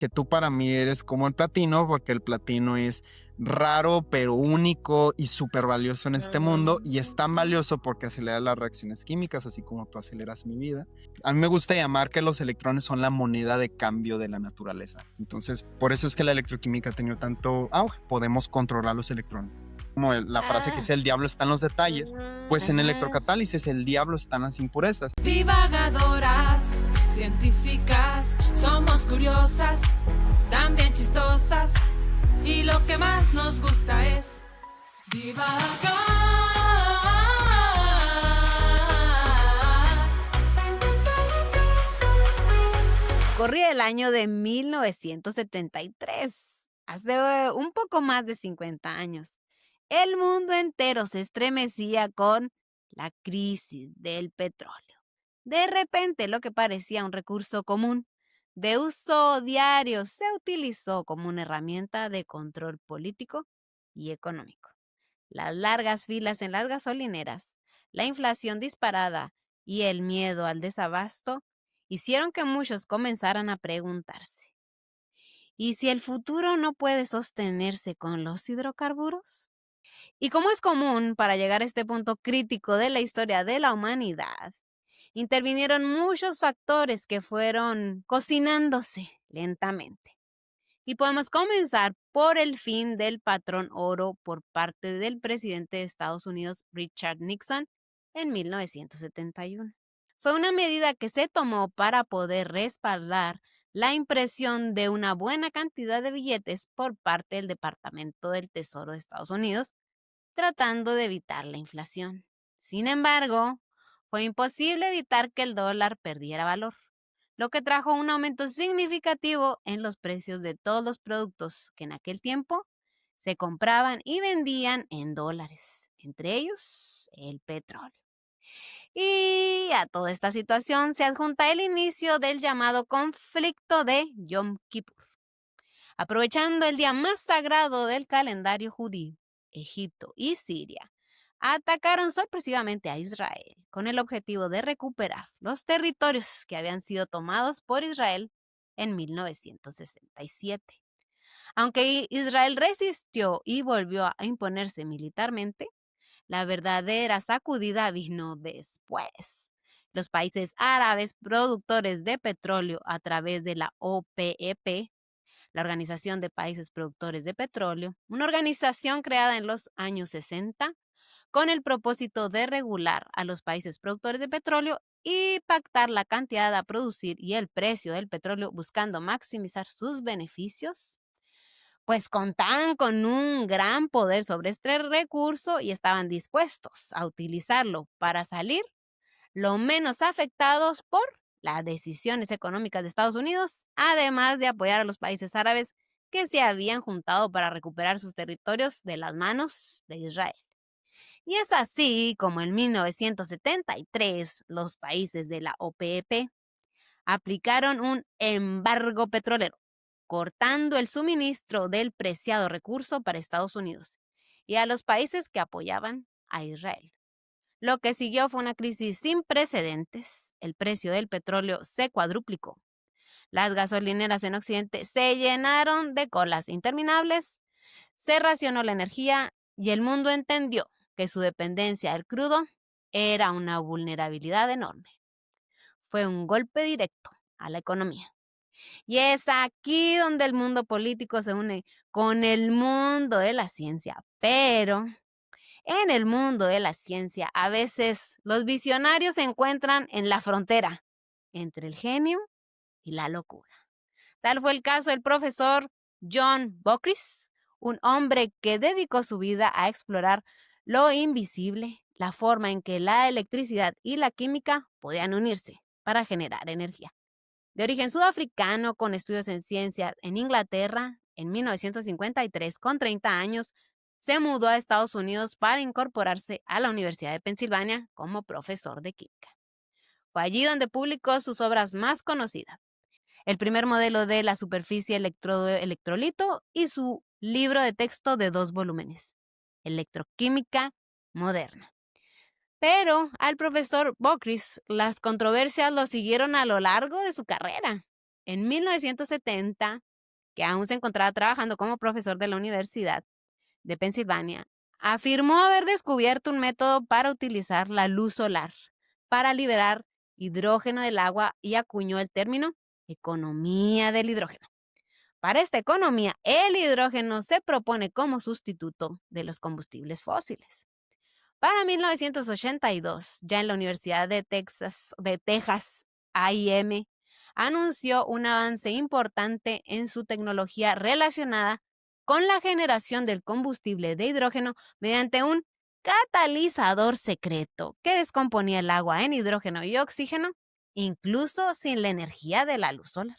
que tú para mí eres como el platino, porque el platino es raro, pero único y súper valioso en este mundo, y es tan valioso porque acelera las reacciones químicas, así como tú aceleras mi vida. A mí me gusta llamar que los electrones son la moneda de cambio de la naturaleza. Entonces, por eso es que la electroquímica ha tenido tanto auge. Podemos controlar los electrones. Como la frase que Ah, dice el diablo está en los detalles, pues en ajá. electrocatálisis el diablo está en las impurezas. Divagadoras, científicas, somos curiosas, también chistosas. Y lo que más nos gusta es divagar. Corría el año de 1973, hace un poco más de 50 años. El mundo entero se estremecía con la crisis del petróleo. De repente, lo que parecía un recurso común de uso diario se utilizó como una herramienta de control político y económico. Las largas filas en las gasolineras, la inflación disparada y el miedo al desabasto hicieron que muchos comenzaran a preguntarse, ¿y si el futuro no puede sostenerse con los hidrocarburos? Y como es común para llegar a este punto crítico de la historia de la humanidad, intervinieron muchos factores que fueron cocinándose lentamente. Y podemos comenzar por el fin del patrón oro por parte del presidente de Estados Unidos, Richard Nixon, en 1971. Fue una medida que se tomó para poder respaldar la impresión de una buena cantidad de billetes por parte del Departamento del Tesoro de Estados Unidos, tratando de evitar la inflación. Sin embargo, fue imposible evitar que el dólar perdiera valor, lo que trajo un aumento significativo en los precios de todos los productos que en aquel tiempo se compraban y vendían en dólares, entre ellos el petróleo. Y a toda esta situación se adjunta el inicio del llamado conflicto de Yom Kippur. Aprovechando el día más sagrado del calendario judío, Egipto y Siria atacaron sorpresivamente a Israel con el objetivo de recuperar los territorios que habían sido tomados por Israel en 1967. Aunque Israel resistió y volvió a imponerse militarmente, la verdadera sacudida vino después. Los países árabes productores de petróleo a través de la OPEP, la Organización de Países Productores de Petróleo, una organización creada en los años 60 con el propósito de regular a los países productores de petróleo y pactar la cantidad a producir y el precio del petróleo buscando maximizar sus beneficios, pues contaban con un gran poder sobre este recurso y estaban dispuestos a utilizarlo para salir lo menos afectados por las decisiones económicas de Estados Unidos, además de apoyar a los países árabes que se habían juntado para recuperar sus territorios de las manos de Israel. Y es así como en 1973 los países de la OPEP aplicaron un embargo petrolero, cortando el suministro del preciado recurso para Estados Unidos y a los países que apoyaban a Israel. Lo que siguió fue una crisis sin precedentes. El precio del petróleo se cuadruplicó. Las gasolineras en Occidente se llenaron de colas interminables, se racionó la energía y el mundo entendió que su dependencia del crudo era una vulnerabilidad enorme. Fue un golpe directo a la economía. Y es aquí donde el mundo político se une con el mundo de la ciencia. Pero en el mundo de la ciencia, a veces los visionarios se encuentran en la frontera entre el genio y la locura. Tal fue el caso del profesor John Bockris, un hombre que dedicó su vida a explorar lo invisible, la forma en que la electricidad y la química podían unirse para generar energía. De origen sudafricano, con estudios en ciencias en Inglaterra, en 1953, con 30 años, se mudó a Estados Unidos para incorporarse a la Universidad de Pensilvania como profesor de química. Fue allí donde publicó sus obras más conocidas: el primer modelo de la superficie electrodo-electrolito y su libro de texto de 2 volúmenes, Electroquímica Moderna. Pero al profesor Bockris las controversias lo siguieron a lo largo de su carrera. En 1970, que aún se encontraba trabajando como profesor de la Universidad de Pensilvania, afirmó haber descubierto un método para utilizar la luz solar para liberar hidrógeno del agua y acuñó el término economía del hidrógeno. Para esta economía, el hidrógeno se propone como sustituto de los combustibles fósiles. Para 1982, ya en la Universidad de Texas A&M, anunció un avance importante en su tecnología relacionada con la generación del combustible de hidrógeno mediante un catalizador secreto que descomponía el agua en hidrógeno y oxígeno, incluso sin la energía de la luz solar.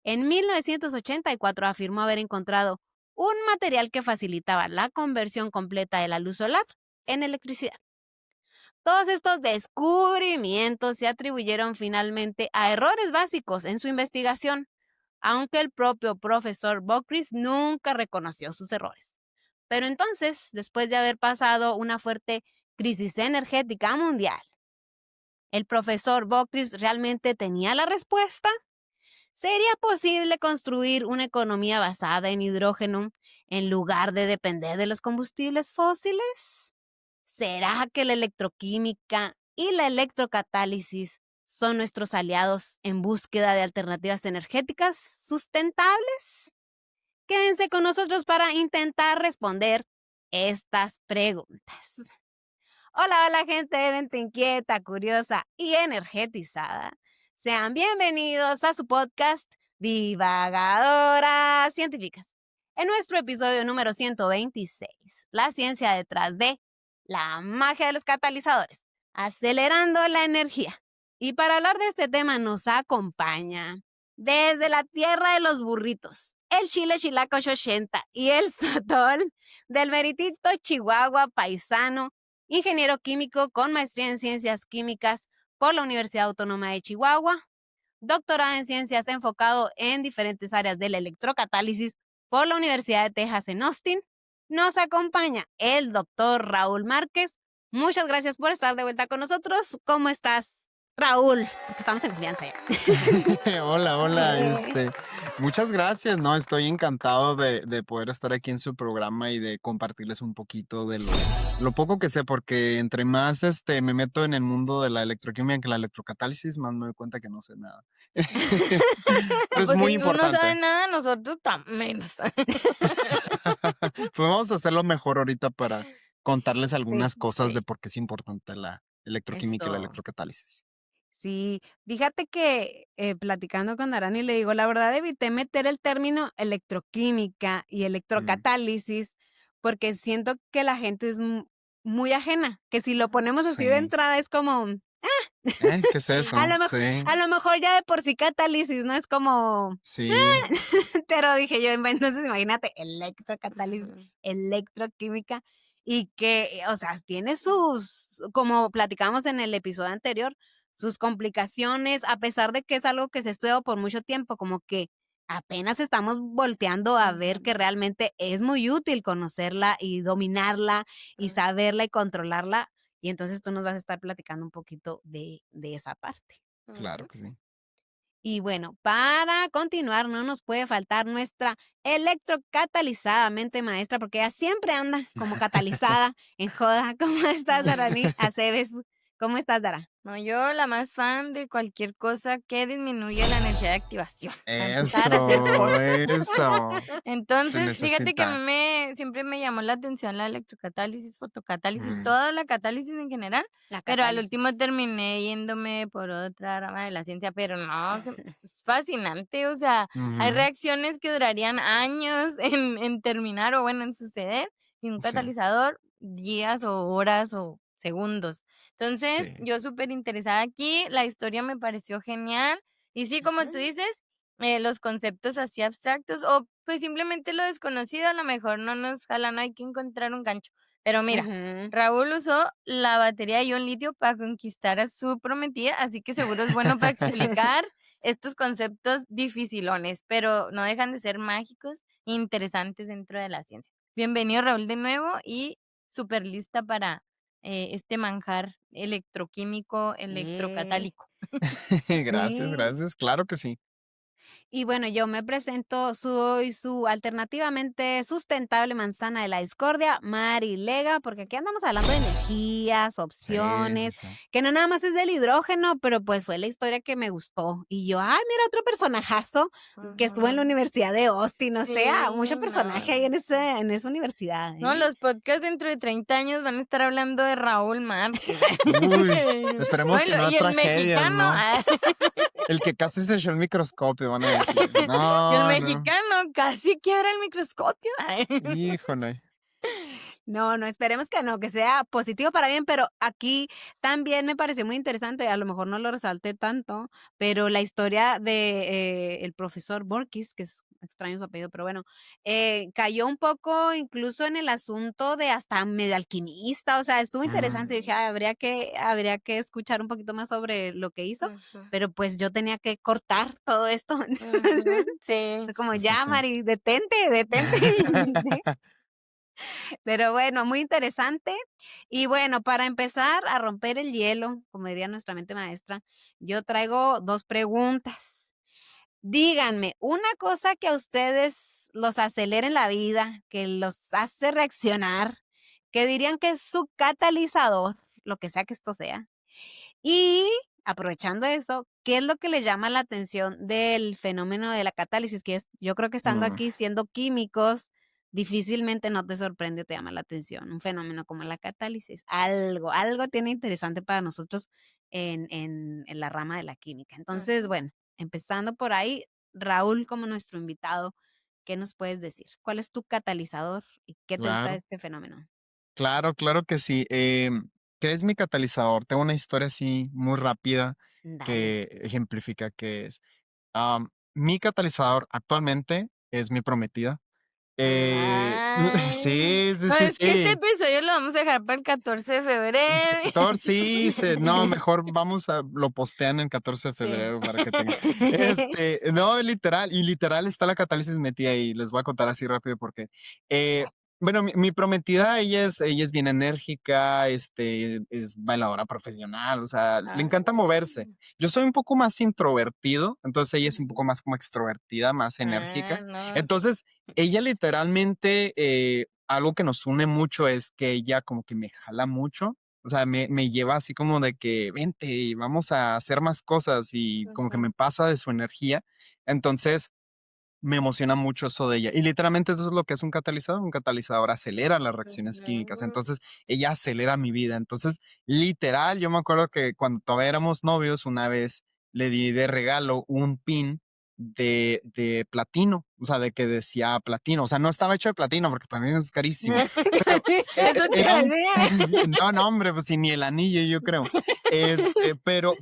En 1984 afirmó haber encontrado un material que facilitaba la conversión completa de la luz solar en electricidad. Todos estos descubrimientos se atribuyeron finalmente a errores básicos en su investigación, aunque el propio profesor Bockris nunca reconoció sus errores. Pero entonces, después de haber pasado una fuerte crisis energética mundial, ¿el profesor Bockris realmente tenía la respuesta? ¿Sería posible construir una economía basada en hidrógeno en lugar de depender de los combustibles fósiles? ¿Será que la electroquímica y la electrocatálisis son nuestros aliados en búsqueda de alternativas energéticas sustentables? Quédense con nosotros para intentar responder estas preguntas. Hola, hola gente de mente inquieta, curiosa y energetizada. Sean bienvenidos a su podcast Divagadoras Científicas. En nuestro episodio número 126, la ciencia detrás de la magia de los catalizadores, acelerando la energía. Y para hablar de este tema nos acompaña desde la tierra de los burritos, el Chile Chilaco 80 y el Sotol del meritito Chihuahua paisano, ingeniero químico con maestría en ciencias químicas por la Universidad Autónoma de Chihuahua, doctorado en ciencias enfocado en diferentes áreas de la electrocatálisis por la Universidad de Texas en Austin. Nos acompaña el doctor Raúl Márquez. Muchas gracias por estar de vuelta con nosotros. ¿Cómo estás, Raúl? Porque estamos en confianza ya. Hola, muchas gracias, ¿no? Estoy encantado de poder estar aquí en su programa y de compartirles un poquito de lo poco que sé, porque entre más me meto en el mundo de la electroquímica que la electrocatálisis, más me doy cuenta que no sé nada. Pero es Pues muy si tú no importante. sabes nada, nosotros menos. Pues vamos a hacer lo mejor ahorita para contarles algunas cosas sí. de por qué es importante la electroquímica y la Eso. electrocatálisis. Sí, fíjate que platicando con Darani le digo, la verdad evité meter el término electroquímica y electrocatálisis porque siento que la gente es muy ajena, que si lo ponemos así de Sí. entrada es como, ¿Qué es eso? a lo mejor, Sí, a lo mejor ya de por sí catálisis, ¿no? Es como, sí, pero dije yo, entonces imagínate, electrocatálisis, Ujú. electroquímica, y que, o sea, tiene sus, como platicamos en el episodio anterior, sus complicaciones, a pesar de que es algo que se estudia por mucho tiempo, como que apenas estamos volteando a ver que Ujú. realmente es muy útil conocerla y dominarla y Ujú. saberla y controlarla. Y entonces tú nos vas a estar platicando un poquito de esa parte. claro que sí. Y bueno, para continuar, no nos puede faltar nuestra electrocatalizada mente maestra, porque ella siempre anda como catalizada en joda. ¿Cómo estás, Darani Aceves? ¿Cómo estás, Dara? No, yo la más fan de cualquier cosa que disminuya la necesidad de activación. Para empezar Eso, a hacer cosas. eso. Entonces, fíjate que a necesita. mí siempre me llamó la atención la electrocatálisis, fotocatálisis, Mm, toda la catálisis en general, La pero al catálisis. último terminé yéndome por otra rama de la ciencia, pero no, es fascinante, o sea, hay ujú, reacciones que durarían años en terminar o bueno, en suceder, y un sí, catalizador días o horas o segundos. Entonces, sí. yo súper interesada aquí, la historia me pareció genial, y sí, como Ajá. tú dices, los conceptos así abstractos o pues simplemente lo desconocido a lo mejor no nos jalan, hay que encontrar un gancho. Pero mira, Ujú. Raúl usó la batería de ion litio para conquistar a su prometida, así que seguro es bueno para explicar estos conceptos dificilones, pero no dejan de ser mágicos e interesantes dentro de la ciencia. Bienvenido Raúl de nuevo y súper lista para este manjar electroquímico, Eh, electrocatálico. Gracias, sí. gracias. Claro que sí. Y bueno, yo me presento, soy su alternativamente sustentable manzana de la discordia, Mari Lega, porque aquí andamos hablando de energías, Sí, opciones, sí. que no nada más es del hidrógeno, pero pues fue la historia que me gustó. Y yo, ay, mira, otro personajazo que estuvo en la Ujú. Universidad de Austin, o sea, Sí, mucho personaje ahí no. en esa universidad, No, ¿eh? los podcasts dentro de 30 años van a estar hablando de Raúl Márquez. Uy, No, esperemos que no y el tragedias, mexicano, ¿no? El que casi se echó el microscopio, van a decir. y el No, no. mexicano casi quiebra el microscopio. Híjole. No, no, esperemos que no, que sea positivo para bien, pero aquí también me pareció muy interesante, a lo mejor no lo resalté tanto, pero la historia de el profesor Borges, que es extraño su apellido, pero bueno, cayó un poco incluso en el asunto de hasta medio alquimista, o sea, estuvo interesante, dije, "Ay, habría que escuchar un poquito más sobre lo que hizo, Ujú, pero pues yo tenía que cortar todo esto, ujú, entonces sí. fue como, Sí, sí, ya, sí. Mari, detente, detente. Pero bueno, muy interesante. Y bueno, para empezar a romper el hielo, como diría nuestra mente maestra, yo traigo 2 preguntas. Díganme, una cosa que a ustedes los acelera en la vida, que los hace reaccionar, que dirían que es su catalizador, lo que sea que esto sea. Y aprovechando eso, ¿qué es lo que le llama la atención del fenómeno de la catálisis? Que es, yo creo que estando Mm, aquí siendo químicos, difícilmente no te sorprende o te llama la atención un fenómeno como la catálisis. Algo tiene interesante para nosotros en la rama de la química. Entonces, Ujú. bueno, empezando por ahí, Raúl como nuestro invitado, ¿qué nos puedes decir? ¿Cuál es tu catalizador y qué te gusta de claro, este fenómeno? claro, claro que sí. ¿Qué es mi catalizador? Tengo una historia así muy rápida Dale. que ejemplifica qué es. Mi catalizador actualmente es mi prometida. Ay, Sí, sí, no, sí, es que este sí. episodio lo vamos a dejar para el 14 de El febrero. 14, sí, no, mejor lo postean el 14 de Sí. febrero para que tengan. No, literal, y literal está la catálisis metida ahí. Les voy a contar así rápido porque, eh, bueno, mi prometida, ella es bien enérgica, es bailadora profesional, o sea, le Ah, encanta moverse. Yo soy un poco más introvertido, entonces ella es un poco más como extrovertida, más enérgica. no. Entonces, ella literalmente, algo que nos une mucho es que ella como que me jala mucho, o sea, me lleva así como de que vente y vamos a hacer más cosas y como que Ujú, me pasa de su energía. Entonces, me emociona mucho eso de ella. Y literalmente eso es lo que es un catalizador. Un catalizador acelera las reacciones químicas. ujú. Entonces, ella acelera mi vida. Entonces, literal, yo me acuerdo que cuando todavía éramos novios, una vez le di de regalo un pin de platino, o sea, de que decía platino. O sea, no estaba hecho de platino porque para mí es carísimo, pero Eso te iba era a un, decir. no, no, hombre, pues si ni el anillo, yo creo.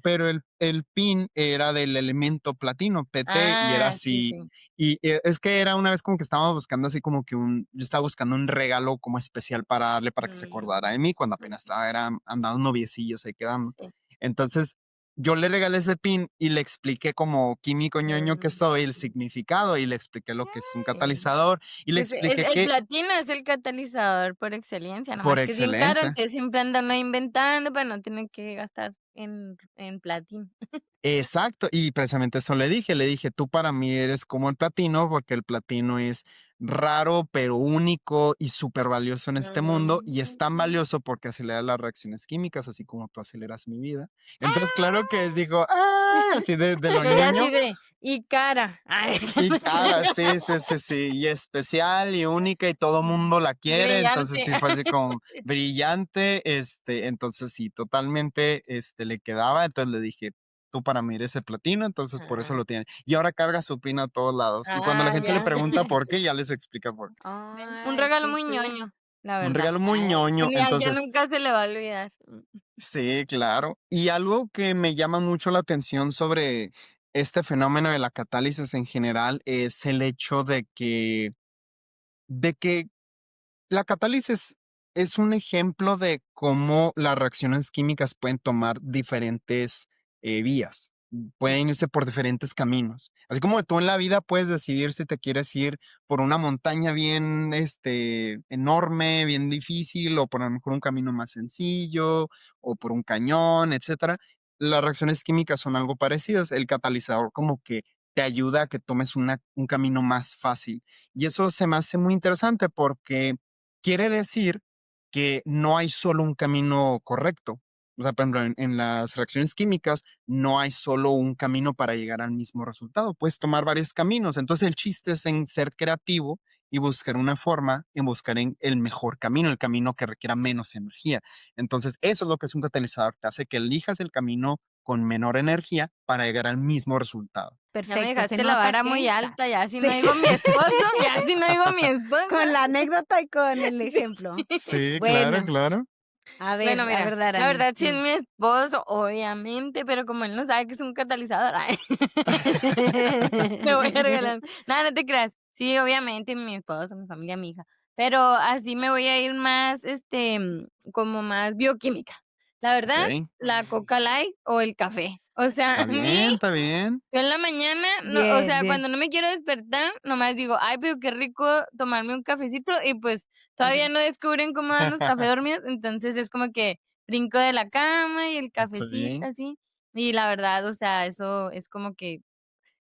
Pero el pin era del elemento platino, PT, y era Ah, sí, así, sí. y, es que era una vez como que estábamos buscando así como que yo estaba buscando un regalo como especial para darle para que se acordara de Mm, mí cuando apenas ujú, andaba un noviecillos ahí quedando. sí. Entonces, yo le regalé ese pin y le expliqué como químico ñoño que soy el significado y le expliqué lo que es un Sí. catalizador y le Pues es expliqué el que platino es el catalizador por excelencia, por nomás que es bien caro, excelencia. entonces siempre andan uno inventando para no tener que gastar en platino. Exacto, y precisamente eso le dije, tú para mí eres como el platino, porque el platino es raro, pero único y súper valioso en este mundo, y es tan Mm. valioso porque acelera las reacciones químicas, así como tú aceleras mi vida. Entonces, claro que ¡Ah! digo, así de lo Y ella ñoño, así de, y cara. Ay. y cara, sí, sí, sí, sí, y especial y única y todo mundo la quiere, entonces Brillante. sí fue así como brillante, entonces sí, totalmente, le quedaba, entonces le dije, tú para mí eres el platino, entonces por eso Ah, lo tiene. Y ahora carga su pin a todos lados, y cuando la gente le ya. pregunta por qué, ya les explica por qué. Un Ay, regalo qué muy cool. ñoño, la Un verdad. regalo muy Ay, ñoño, genial, ya entonces nunca se le va a olvidar. sí, claro. Y algo que me llama mucho la atención sobre este fenómeno de la catálisis en general es el hecho de que la catálisis es un ejemplo de cómo las reacciones químicas pueden tomar diferentes vías, pueden irse por diferentes caminos. Así como tú en la vida puedes decidir si te quieres ir por una montaña bien enorme, bien difícil, o por a lo mejor un camino más sencillo, o por un cañón, etcétera. Las reacciones químicas son algo parecidas. El catalizador como que te ayuda a que tomes un camino más fácil. Y eso se me hace muy interesante porque quiere decir que no hay solo un camino correcto. O sea, por ejemplo, en las reacciones químicas no hay solo un camino para llegar al mismo resultado. Puedes tomar varios caminos. Entonces el chiste es en ser creativo y buscar una forma, en buscar el mejor camino, el camino que requiera menos energía. Entonces eso es lo que es un catalizador. Te hace que elijas el camino con menor energía para llegar al mismo resultado. Ya me Perfecto, se dejaste la nota vara que muy sa- alta, ya si Sí. no digo mi esposo, ya si no digo mi esposo. con la anécdota y con el ejemplo. Sí, Bueno. claro. Bueno, mira, la Darani. verdad sí es mi esposo, obviamente, pero como él no sabe que es un catalizador, ay, me voy a regalar. Nada, no te creas. Sí, obviamente mi esposo, mi familia, mi hija. Pero así me voy a ir más, como más bioquímica. La verdad, Ok. la Coca Light o el café. O sea, Está a mí, bien, está bien. yo en la mañana, no, o Bien, sea, bien. cuando no me quiero despertar, nomás digo, ay, pero qué rico tomarme un cafecito y pues todavía no descubren cómo dan los cafés dormidos, entonces es como que brinco de la cama y el cafecito Sí. así. Y la verdad, o sea, eso es como que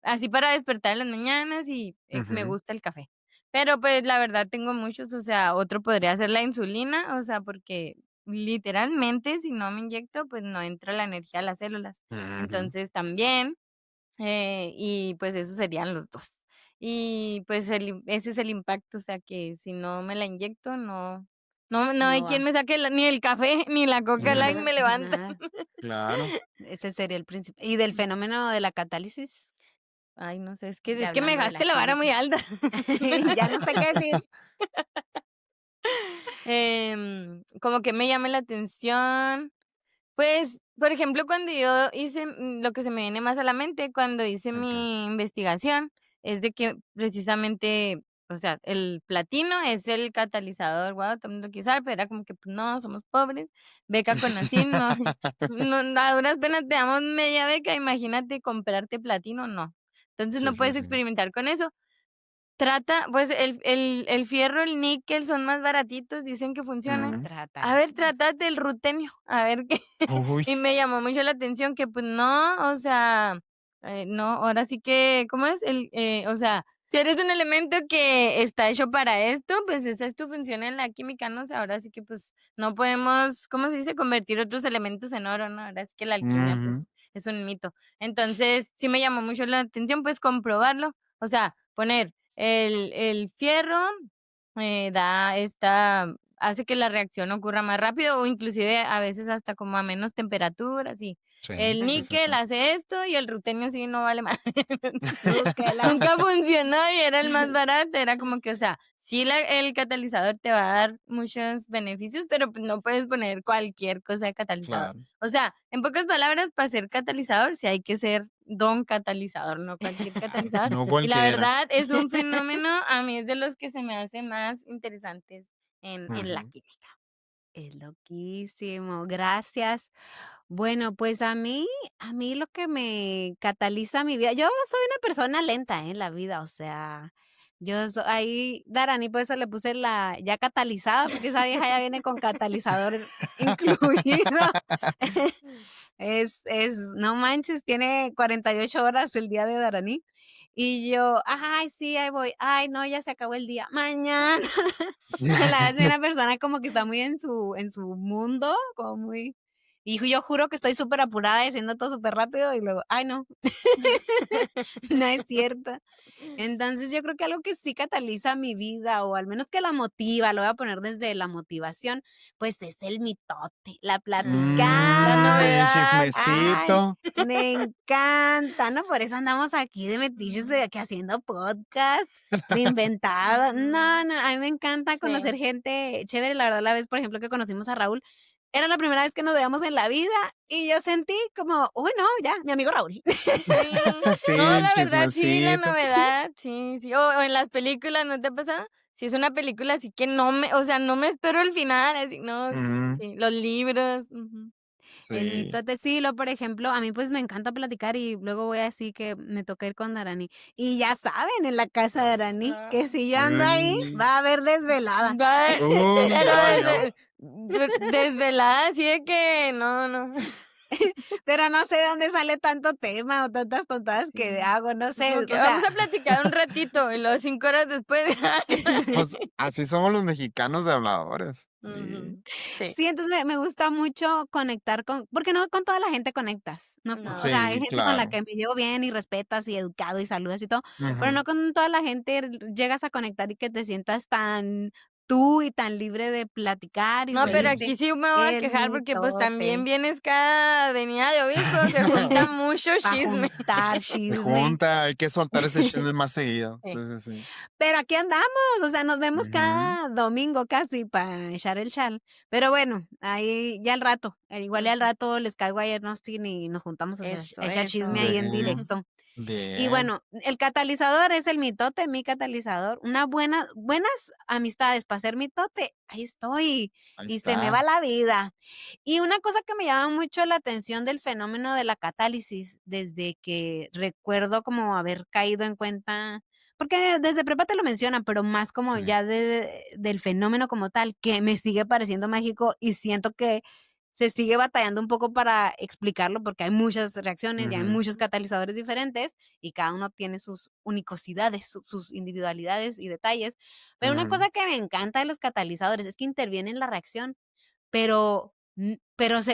así para despertar en las mañanas y me Ujú. gusta el café. Pero pues la verdad tengo muchos, o sea, otro podría ser la insulina, o sea, porque literalmente si no me inyecto, pues no entra la energía a las células. Ujú. Entonces también, y pues esos serían los dos. Y pues ese es el impacto, o sea que si no me la inyecto, no hay No quien va. me saque ni el café ni la Coca Light me levanta. Nada. Claro. Ese sería el principio. ¿Y del fenómeno de la catálisis? Ay, no sé, Ya es que me hablando de la dejaste la vara muy química. alta. Ya no sé qué decir. Como que me llama la atención. Pues, por ejemplo, cuando yo hice lo que se me viene más a la mente, cuando hice Ok. mi investigación, es de que precisamente, o sea, el platino es el catalizador, guau, todo el mundo lo quiere usar, pero era como que, pues no, somos pobres, beca Conacyt, no, no, a duras penas te damos media beca, imagínate comprarte platino, no. Entonces Sí, no sí, puedes sí. experimentar con eso. Trata, pues el fierro, el níquel son más baratitos, dicen que funcionan. Mm. A ver, trátate el rutenio, a ver qué. Uy. Y me llamó mucho la atención que, pues no, o sea, no, ahora sí que, ¿cómo es? O sea, si eres un elemento que está hecho para esto, pues esa es tu función en la química, ¿no? O sea, ahora sí que, pues, no podemos, ¿cómo se dice? Convertir otros elementos en oro, ¿no? Ahora sí que la alquimia, Ujú. pues, es un mito. Entonces, sí me llamó mucho la atención, pues, comprobarlo. O sea, poner el fierro hace que la reacción ocurra más rápido o inclusive a veces hasta como a menos temperatura, sí. Sí, El sí, sí, sí. níquel hace esto y el rutenio sí no vale más. Búsquela. Nunca funcionó y era el más barato, era como que, o sea, sí el catalizador te va a dar muchos beneficios, pero pues no puedes poner cualquier cosa de catalizador. Claro. O sea, en pocas palabras, para ser catalizador sí hay que ser don catalizador, no cualquier catalizador. No Y la cualquiera. verdad es un fenómeno, a mí es de los que se me hace más interesantes en la Ujú. química. Es loquísimo, gracias. Bueno, pues a mí lo que me cataliza mi vida, yo soy una persona lenta en la vida, o sea, ahí, Darani, por eso le puse la ya catalizada, porque esa vieja ya viene con catalizador incluido. No manches, tiene 48 horas el día de Darani. Y yo, ay, sí, ahí voy. Ay, no, ya se acabó el día. Mañana. Se la hace una persona como que está muy en su mundo, como muy y yo juro que estoy súper apurada y haciendo todo súper rápido y luego, ay, no, no es cierto. Entonces, yo creo que algo que sí cataliza mi vida, o al menos que la motiva, lo voy a poner desde la motivación, pues es el mitote, la La platicada. El novedad. Ay, chismecito. me encanta, ¿no? Por eso andamos aquí de metiches de aquí haciendo podcast, de inventadas. No, no, a mí me encanta Sí. conocer gente chévere. La verdad, la vez, por ejemplo, que conocimos a Raúl, era la primera vez que nos veíamos en la vida y yo sentí como, uy, no, ya, mi amigo Raúl. Sí. Sí, No, el la verdad sí, la chismecito. novedad, sí, sí. O en las películas, ¿no te ha pasado? Si es una película así que o sea, no me espero el final, así, no, Ujú. sí, los libros, ujú. El Sí. mitote, sí, por ejemplo, a mí pues me encanta platicar y luego voy así que me toca ir con Darani. Y ya saben, en la casa de Darani, que si yo ando ahí, Mm. va a haber desvelada. Va, Uy, pero ya valió. desvelada, así de que no. pero no sé de dónde sale tanto tema o tantas tontadas que Sí. hago, no Es sé, como o que sea, vamos a platicar un ratito y luego 5 horas después. Pues así somos los mexicanos de habladores. Sí. Ujú. Sí. sí, entonces me gusta mucho conectar con, porque no con toda la gente conectas, no, o No. sea, hay Sí, gente con la claro. que me llevo bien y respetas y educado y saludas y todo, pero Ujú. no con toda la gente llegas a conectar y que te sientas tan tú y tan libre de platicar y No, pero reírte. aquí sí me voy a El quejar porque, pues, también mitote, vienes cada avenida de obispo, se junta mucho para chisme. juntar Se chisme. junta, hay que soltar ese chisme más seguido. Sí, Sí. sí, sí. Pero aquí andamos, o sea, nos vemos Ujú. cada domingo casi para echar el chal. Pero bueno, ahí ya al rato, igual ya al Ujú. rato les caigo a Austin y nos juntamos Eso, a echar chisme eso. ahí en Bien, directo. Y bien. bueno, el catalizador es el mitote, mi catalizador. Buenas amistades para ser mitote, ahí estoy. Ahí Y se me va está. la vida. Y una cosa que me llama mucho la atención del fenómeno de la catálisis, desde que recuerdo como haber caído en cuenta, porque desde prepa te lo mencionan, pero más como Sí. ya del fenómeno como tal, que me sigue pareciendo mágico y siento que se sigue batallando un poco para explicarlo porque hay muchas reacciones y hay Ujú, muchos catalizadores diferentes y cada uno tiene sus unicosidades, sus individualidades y detalles. Pero una ujú. cosa que me encanta de los catalizadores es que intervienen en la reacción, pero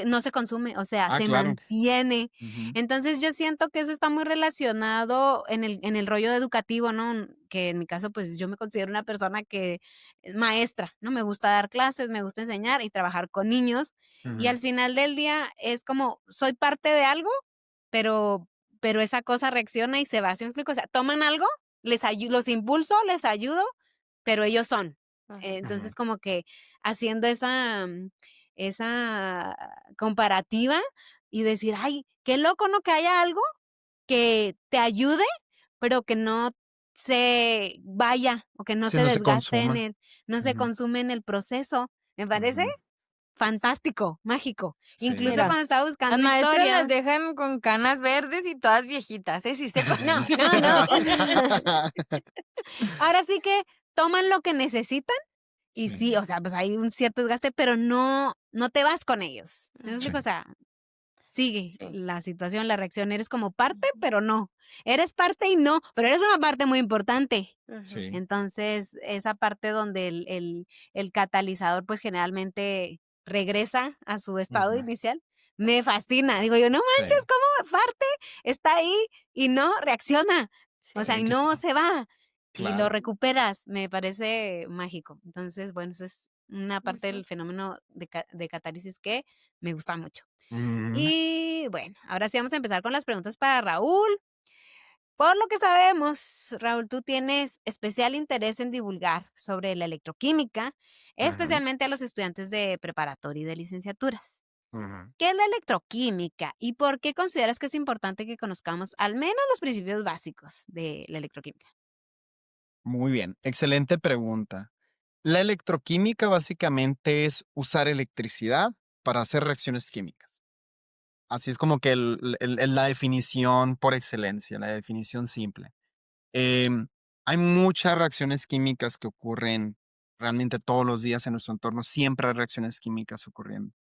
no se consume, o sea, Ah, se claro. mantiene. Ujú, Entonces, yo siento que eso está muy relacionado en el rollo educativo, ¿no? Que en mi caso, pues, yo me considero una persona que es maestra, ¿no? Me gusta dar clases, me gusta enseñar y trabajar con niños, y ujú. al final del día es como, soy parte de algo, pero esa cosa reacciona y se va, ¿sí me explico? O sea, toman algo, los impulso, les ayudo, pero ellos son. Ujú. Ujú. Entonces, como que haciendo esa comparativa y decir: "Ay, qué loco, ¿no?, que haya algo que te ayude, pero que no se vaya, o que no Sí, se no se desgaste consuma. no se Ujú, consume en el proceso". Me parece ujú. fantástico, mágico. Incluso Sí. Mira, cuando estaba las buscando maestras las historia dejan con canas verdes y todas viejitas, ¿eh? Sí se no, consigue. no, no. Ahora sí que toman lo que necesitan y Sí, sí, o sea, pues hay un cierto desgaste, pero no te vas con ellos, ¿sí me Ujú. explico? O sí. sea, sigue Sí. la situación, la reacción, eres como parte, pero no. Eres parte y no, pero eres una parte muy importante. Ujú. Sí. Entonces, esa parte donde el catalizador, pues, generalmente regresa a su estado Ujú. inicial, me fascina. Digo yo: "No manches, Sí. cómo parte está ahí y no reacciona". O sea, Sí. y Sí, no se va, y lo claro. recuperas. Me parece mágico. Entonces, bueno, esa es una parte Ujú. del fenómeno de catálisis que me gusta mucho. Ujú, Y bueno, ahora sí vamos a empezar con las preguntas para Raúl. Por lo que sabemos, Raúl, tú tienes especial interés en divulgar sobre la electroquímica, ujú, especialmente a los estudiantes de preparatoria y de licenciaturas. ujú. ¿Qué es la electroquímica y por qué consideras que es importante que conozcamos al menos los principios básicos de la electroquímica? Muy bien, excelente pregunta. La electroquímica básicamente es usar electricidad para hacer reacciones químicas. Así es como que la definición por excelencia, la definición simple. Em, Hay muchas reacciones químicas que ocurren realmente todos los días en nuestro entorno. Siempre hay reacciones químicas ocurriendo.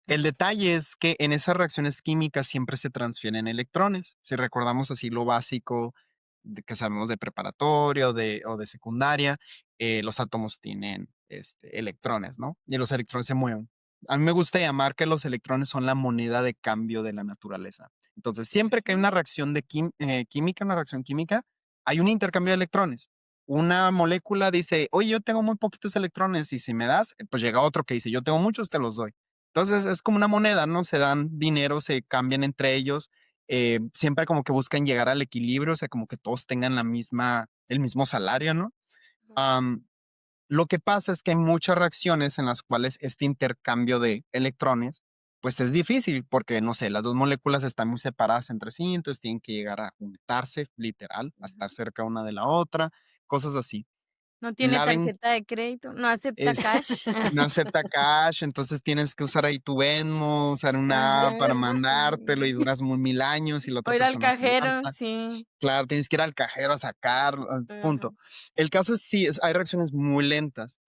El detalle es que en esas reacciones químicas siempre se transfieren electrones. Si recordamos así lo básico que sabemos de preparatoria o de secundaria, los átomos tienen electrones, ¿no? Y los electrones se mueven. A mí me gusta llamar que los electrones son la moneda de cambio de la naturaleza. Entonces, siempre que hay Ujú. una reacción química, una reacción química, hay un intercambio de electrones. Una molécula dice, oye, yo tengo muy poquitos electrones y si me das, pues llega otro que dice, yo tengo muchos, te los doy. Entonces es como una moneda, ¿no? Se dan dinero, se cambian entre ellos, siempre como que buscan llegar al equilibrio, o sea, como que todos tengan el mismo salario, ¿no? Am, lo que pasa es que hay muchas reacciones en las cuales este intercambio de electrones, pues es difícil porque, no sé, las dos moléculas están muy separadas entre sí, entonces tienen que llegar a juntarse, literal, a estar cerca una de la otra, cosas así. No tiene La, tarjeta de crédito, no acepta es, cash. no acepta cash, entonces tienes que usar ahí tu Venmo, usar una app para Ajá. mandártelo y Sí. duras muy mil años y la O otra ir al persona se cajero, harta. sí. Claro, tienes que ir al cajero a sacar, punto. Ujú. El caso es sí, hay reacciones muy lentas.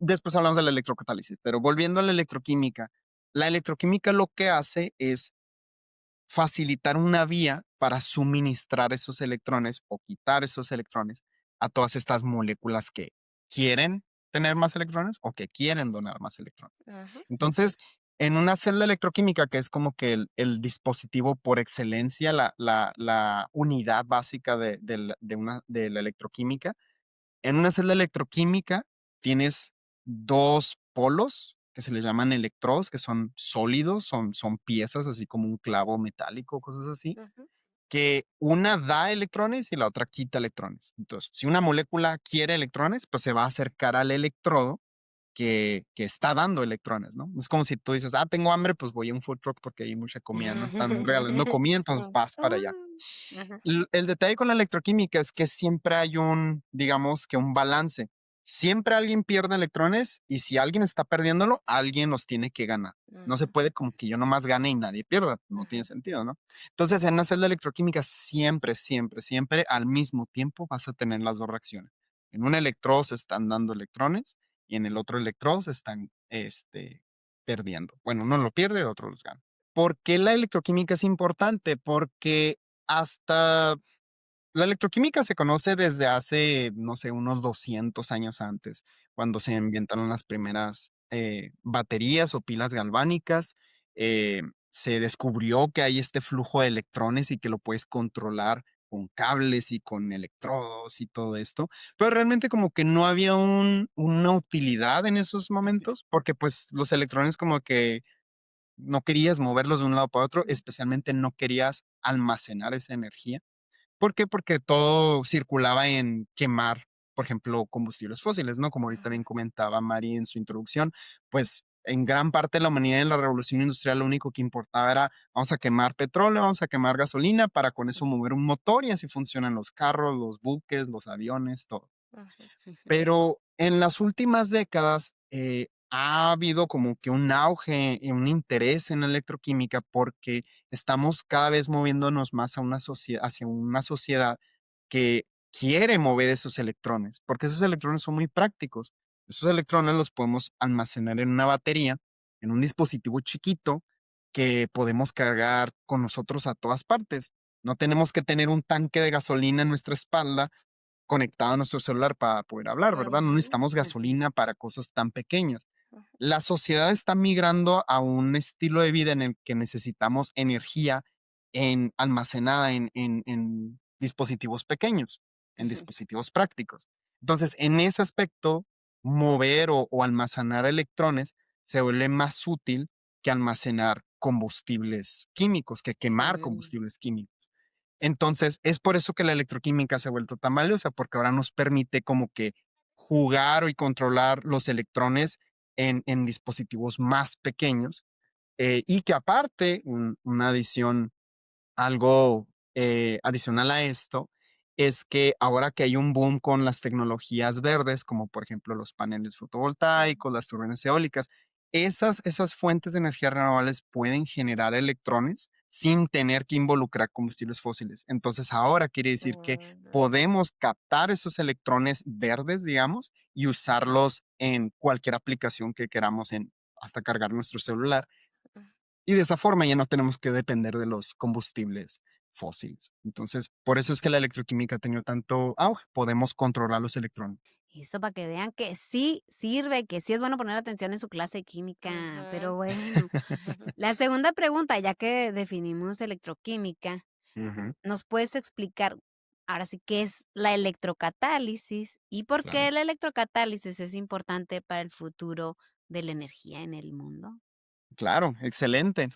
Después hablamos de la electrocatálisis, pero volviendo a la electroquímica lo que hace es facilitar una vía para suministrar esos electrones o quitar esos electrones a todas estas moléculas que quieren tener más electrones o que quieren donar más electrones. Ajá. Entonces, en una celda electroquímica, que es como que el dispositivo por excelencia, la unidad básica de la electroquímica, en una celda electroquímica tienes dos polos que se les llaman electrodos, que son sólidos, son piezas así como un clavo metálico, cosas así, Ujú. que una da electrones y la otra quita electrones. Entonces, si una molécula quiere electrones, pues se va a acercar al electrodo que está dando electrones, ¿no? Es como si tú dices, tengo hambre, pues voy a un food truck porque hay mucha comida, ¿no? Están regalando comida, entonces Sí. vas para allá. Ajá. El detalle con la electroquímica es que siempre hay digamos que un balance. Siempre alguien pierde electrones y si alguien está perdiéndolo, alguien los tiene que ganar. No se Ujú. puede como que yo nomás gane y nadie pierda. No tiene Ujú. sentido, ¿no? Entonces, en una celda electroquímica siempre, siempre, siempre al mismo tiempo vas a tener las dos reacciones. En un electrodo se están dando electrones y en el otro electrodo se están perdiendo. Bueno, uno lo pierde, el otro los gana. ¿Por qué la electroquímica es importante? Porque hasta la electroquímica se conoce desde hace, no sé, unos 200 años antes, cuando se inventaron las primeras baterías o pilas galvánicas. eh, Se descubrió que hay este flujo de electrones y que lo puedes controlar con cables y con electrodos y todo esto, pero realmente como que no había una utilidad en esos momentos, porque pues los electrones como que no querías moverlos de un lado para otro, especialmente no querías almacenar esa energía. ¿Por qué? Porque todo circulaba en quemar, por ejemplo, combustibles fósiles, ¿no? Como ahorita bien comentaba Mari en su introducción, pues en gran parte de la humanidad en la revolución industrial lo único que importaba era vamos a quemar petróleo, vamos a quemar gasolina para con eso mover un motor y así funcionan los carros, los buques, los aviones, todo. Ujú. Pero en las últimas décadas ha habido como que un auge y un interés en la electroquímica porque estamos cada vez moviéndonos más a hacia una sociedad que quiere mover esos electrones, porque esos electrones son muy prácticos. Esos electrones los podemos almacenar en una batería, en un dispositivo chiquito que podemos cargar con nosotros a todas partes. No tenemos que tener un tanque de gasolina en nuestra espalda conectado a nuestro celular para poder hablar, ¿verdad? No Ujú. necesitamos gasolina para cosas tan pequeñas. La sociedad está migrando a un estilo de vida en el que necesitamos energía almacenada en dispositivos pequeños, en Ujú. dispositivos prácticos. Entonces, en ese aspecto, mover o almacenar electrones se vuelve más útil que almacenar combustibles químicos, que quemar Mm. combustibles químicos. Entonces, es por eso que la electroquímica se ha vuelto tan valiosa, porque ahora nos permite como que jugar y controlar los electrones en dispositivos más pequeños y que aparte, una adición algo adicional a esto es que ahora que hay un boom con las tecnologías verdes, como por ejemplo los paneles fotovoltaicos, las turbinas eólicas, esas fuentes de energía renovables pueden generar electrones sin tener que involucrar combustibles fósiles. Entonces ahora quiere decir que Mm. podemos captar esos electrones verdes, digamos, y usarlos en cualquier aplicación que queramos hasta cargar nuestro celular y de esa forma ya no tenemos que depender de los combustibles fósiles. Entonces, por eso es que la electroquímica ha tenido tanto auge. Podemos controlar los electrones. Eso para que vean que sí sirve, que sí es bueno poner atención en su clase de química. Pero Ujú. bueno, la segunda pregunta, ya que definimos electroquímica, Ujú, ¿nos puedes explicar ahora sí qué es la electrocatálisis y por qué claro. la electrocatálisis es importante para el futuro de la energía en el mundo? Claro, excelente.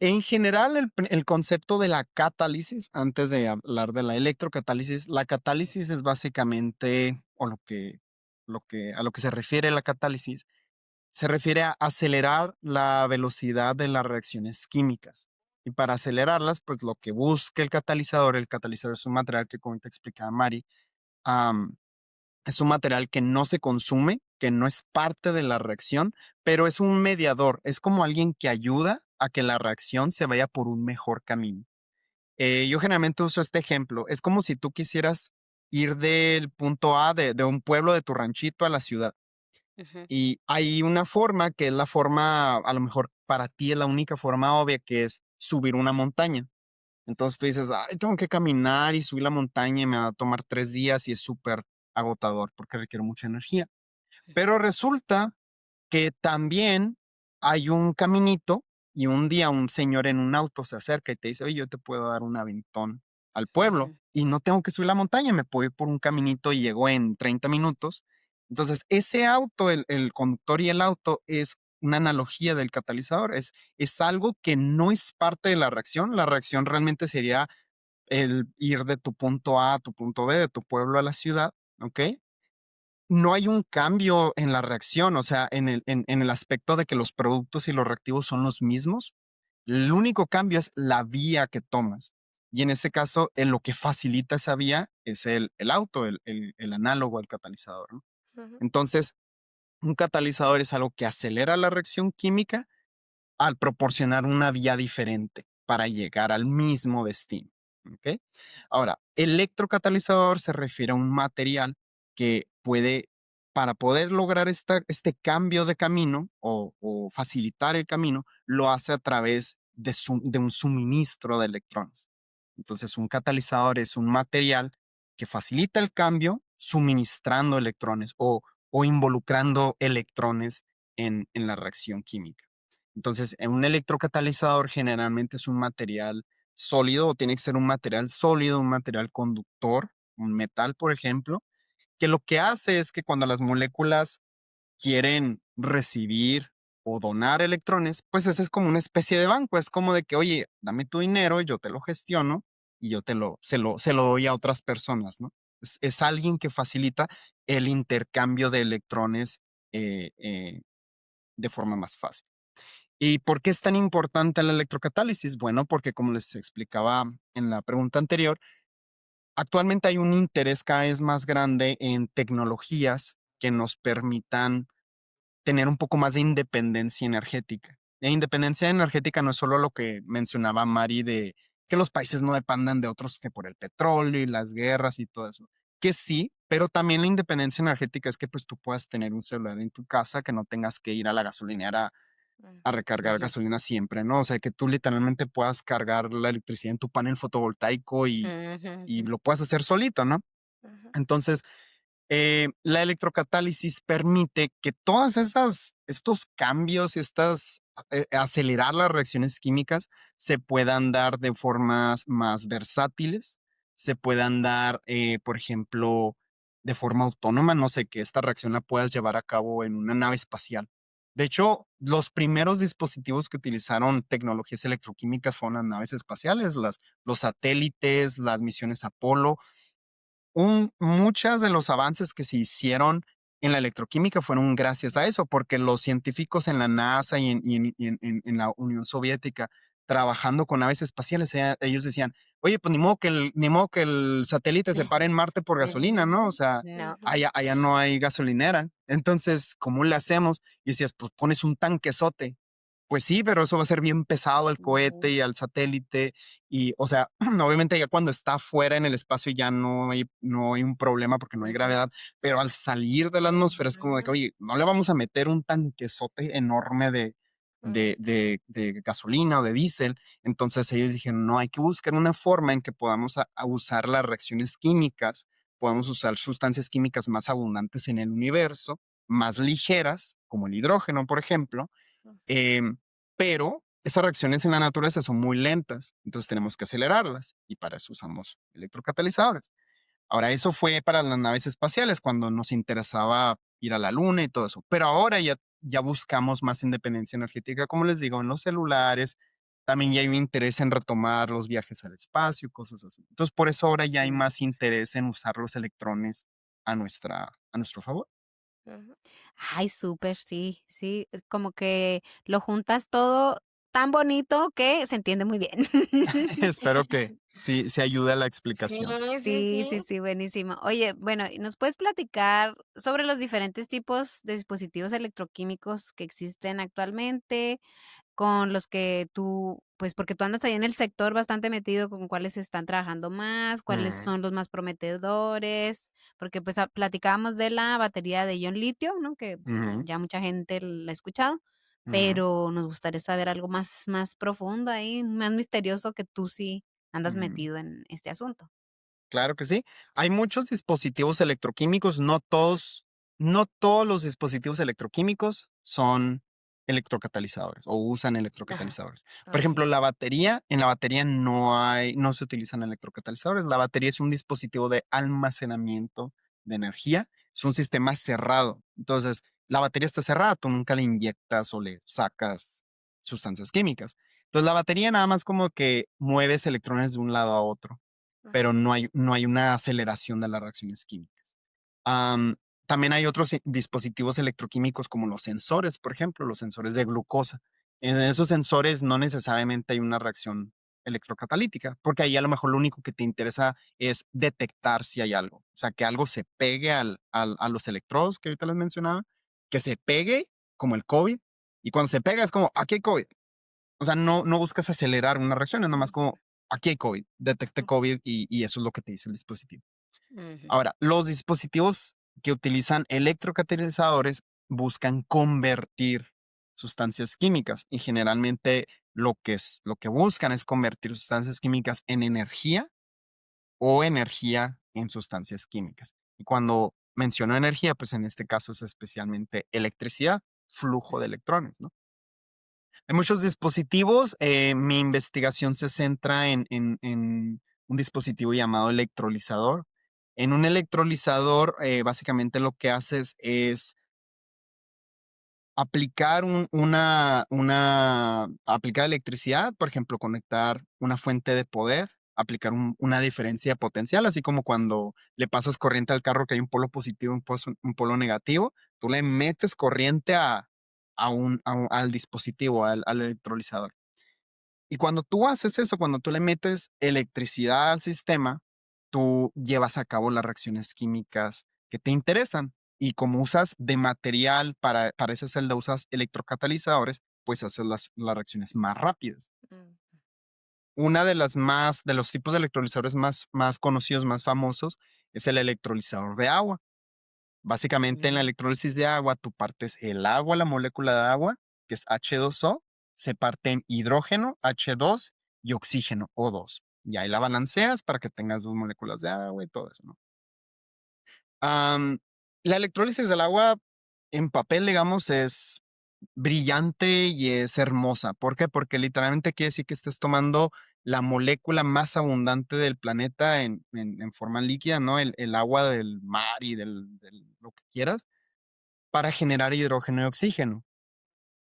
En general, el concepto de la catálisis, antes de hablar de la electrocatálisis, la catálisis es básicamente, o a lo que se refiere la catálisis, se refiere a acelerar la velocidad de las reacciones químicas. Y para acelerarlas, pues lo que busca el catalizador es un material que, como te explicaba Mari, am, es un material que no se consume, que no es parte de la reacción, pero es un mediador, es como alguien que ayuda a que la reacción se vaya por un mejor camino. Yo generalmente uso este ejemplo, es como si tú quisieras ir del punto A de un pueblo de tu ranchito a la ciudad. Ujú. Y hay una forma que es la forma, a lo mejor para ti es la única forma obvia, que es subir una montaña. Entonces tú dices, ay, tengo que caminar y subir la montaña y me va a tomar 3 días y es súper agotador porque requiere mucha energía. Pero resulta que también hay un caminito y un día un señor en un auto se acerca y te dice, oye, yo te puedo dar un aventón al pueblo Ujú. y no tengo que subir la montaña, me puedo ir por un caminito y llego en 30 minutos. Entonces, ese auto, el conductor y el auto es una analogía del catalizador, es algo que no es parte de la reacción realmente sería el ir de tu punto A a tu punto B, de tu pueblo a la ciudad, ¿ok? No hay un cambio en la reacción, o sea, en el aspecto de que los productos y los reactivos son los mismos. El único cambio es la vía que tomas. Y en este caso, en lo que facilita esa vía es el auto, el análogo al catalizador, ¿no? Ujú. Entonces, un catalizador es algo que acelera la reacción química al proporcionar una vía diferente para llegar al mismo destino. ¿Ok? Ahora, electrocatalizador se refiere a un material que puede, para poder lograr este cambio de camino o facilitar el camino, lo hace a través de un suministro de electrones. Entonces, un catalizador es un material que facilita el cambio suministrando electrones o involucrando electrones en la reacción química. Entonces, en un electrocatalizador generalmente es un material sólido o tiene que ser un material sólido, un material conductor, un metal, por ejemplo, que lo que hace es que cuando las moléculas quieren recibir o donar electrones, pues ese es como una especie de banco, es como de que, oye, dame tu dinero, yo te lo gestiono y yo se lo doy a otras personas, ¿no? Es alguien que facilita el intercambio de electrones eh, eh, de forma más fácil. ¿Y por qué es tan importante la electrocatálisis? Bueno, porque como les explicaba en la pregunta anterior, actualmente hay un interés cada vez más grande en tecnologías que nos permitan tener un poco más de independencia energética. La independencia energética no es solo lo que mencionaba Mari de que los países no dependan de otros que por el petróleo y las guerras y todo eso, que sí, pero también la independencia energética es que pues tú puedas tener un celular en tu casa, que no tengas que ir a la gasolinera a recargar Ujú, gasolina siempre, ¿no? O sea, que tú literalmente puedas cargar la electricidad en tu panel fotovoltaico ujú, y ujú. lo puedas hacer solito, ¿no? Ujú. Entonces, la electrocatálisis permite que todas estos cambios, acelerar las reacciones químicas, se puedan dar de formas más versátiles, se puedan dar, por ejemplo, de forma autónoma, no sé, que esta reacción la puedas llevar a cabo en una nave espacial. De hecho, los primeros dispositivos que utilizaron tecnologías electroquímicas fueron las naves espaciales, los satélites, las misiones Apolo. Muchas de los avances que se hicieron en la electroquímica fueron gracias a eso, porque los científicos en la NASA y en la Unión Soviética trabajando con naves espaciales, ellos decían, oye, pues ni modo que el satélite se pare en Marte por gasolina, ¿no? O sea, No. Ujú. allá no hay gasolinera. Entonces, ¿cómo le hacemos? Y decías, pues pones un tanquesote. Pues sí, pero eso va a ser bien pesado al cohete Ujú, y al satélite. Y, o sea, obviamente ya cuando está fuera en el espacio ya no hay un problema porque no hay ujú, gravedad, pero al salir de la atmósfera es como de que, Ujú. oye, no le vamos a meter un tanquesote enorme de, de, Ujú. de, de gasolina o de diésel. Entonces ellos dijeron, no, hay que buscar una forma en que podamos a usar las reacciones químicas, podamos usar sustancias químicas más abundantes en el universo, más ligeras, como el hidrógeno, por ejemplo. Em, pero esas reacciones en la naturaleza son muy lentas, entonces tenemos que acelerarlas y para eso usamos electrocatalizadores. Ahora, eso fue para las naves espaciales cuando nos interesaba ir a la luna y todo eso, pero ahora ya buscamos más independencia energética, como les digo, en los celulares, también ya hay un interés en retomar los viajes al espacio, cosas así. Entonces, por eso ahora ya hay ujú. más interés en usar los electrones a nuestro favor. Ujú. Ay, súper, sí, sí, como que lo juntas todo tan bonito que se entiende muy bien. Espero que sí se ayude a la Sí, explicación. sí, Sí, sí, sí. sí, buenísimo. Oye, bueno, ¿y nos puedes platicar sobre los diferentes tipos de dispositivos electroquímicos que existen actualmente, con los que tú, pues porque tú andas ahí en el sector bastante metido, con cuáles están trabajando más, cuáles Mm, son los más prometedores? Porque pues platicábamos de la batería de ion litio, ¿no? Que ujú. ya mucha gente la ha escuchado, Ujú, pero nos gustaría saber algo más profundo ahí, más misterioso que tú sí andas ujú. metido en este asunto. Claro que sí. Hay muchos dispositivos electroquímicos, no todos los dispositivos electroquímicos son electrocatalizadores o usan Ajá, electrocatalizadores. Por ejemplo, okey. en la batería no se utilizan electrocatalizadores. La batería es un dispositivo de almacenamiento de energía, es un sistema cerrado. Entonces, la batería está cerrada, tú nunca le inyectas o le sacas sustancias químicas. Entonces, la batería nada más como que mueves electrones de un lado a otro, pero Ujú, no hay una aceleración de las reacciones químicas. Am, También hay otros dispositivos electroquímicos como los sensores, por ejemplo, los sensores de glucosa. En esos sensores no necesariamente hay una reacción electrocatalítica, porque ahí a lo mejor lo único que te interesa es detectar si hay algo. O sea, que algo se pegue a los electrodos que ahorita les mencionaba, que se pegue como el COVID, y cuando se pega es como, aquí hay COVID. O sea, no buscas acelerar una reacción, es nomás ujú, como, aquí hay COVID, detecte COVID y eso es lo que te dice el dispositivo. ujú, Ahora, los dispositivos que utilizan electrocatalizadores buscan convertir sustancias químicas y generalmente lo que buscan es convertir sustancias químicas en energía o energía en sustancias químicas. Y cuando menciono energía, pues en este caso es especialmente electricidad, flujo de electrones, ¿no? Hay muchos dispositivos. Mi investigación se centra en un dispositivo llamado electrolizador. En un electrolizador, básicamente lo que haces es aplicar aplicar electricidad, por ejemplo, conectar una fuente de poder, aplicar una diferencia potencial, así como cuando le pasas corriente al carro que hay un polo positivo y un polo negativo, tú le metes corriente al dispositivo, al electrolizador. Y cuando tú haces eso, cuando tú le metes electricidad al sistema, tú llevas a cabo las reacciones químicas que te interesan. Y como usas de material para esa celda, usas electrocatalizadores, pues haces las reacciones más rápidas. mm, De los tipos de electrolizadores más conocidos, más famosos, es el electrolizador de agua. Básicamente, en la mm, electrólisis de agua, tú partes el agua, la molécula de agua, que es H2O, se parte en hidrógeno, H2, y oxígeno, O2. Y ahí la balanceas para que tengas dos moléculas de agua y todo eso, ¿no? Am, la electrólisis del agua en papel, digamos, es brillante y es hermosa. ¿Por qué? Porque literalmente quiere decir que estés tomando la molécula más abundante del planeta en forma líquida, ¿no? El agua del mar y del lo que quieras, para generar hidrógeno y oxígeno.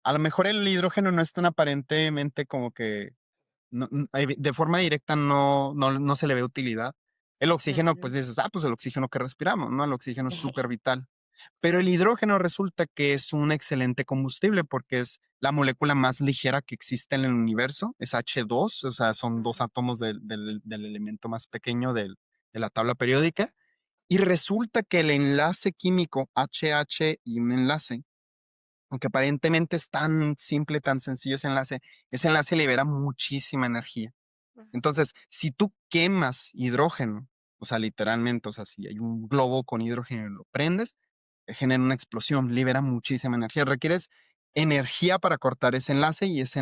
A lo mejor el hidrógeno no es tan aparentemente como que de forma directa no se le ve utilidad. El oxígeno, pues ujú. dices, pues el oxígeno que respiramos, ¿no? El oxígeno es súper vital. Pero el hidrógeno resulta que es un excelente combustible porque es la molécula más ligera que existe en el universo. Es H2, o sea, son dos Ujú, átomos del elemento más pequeño de la tabla periódica. Y resulta que el enlace químico HH y un enlace, aunque aparentemente es tan simple, tan sencillo ese enlace libera muchísima energía. ujú, Entonces, si tú quemas hidrógeno, o sea, literalmente, o sea, si hay un globo con hidrógeno y lo prendes, genera una explosión, libera muchísima energía. Requieres energía para cortar ese enlace y esa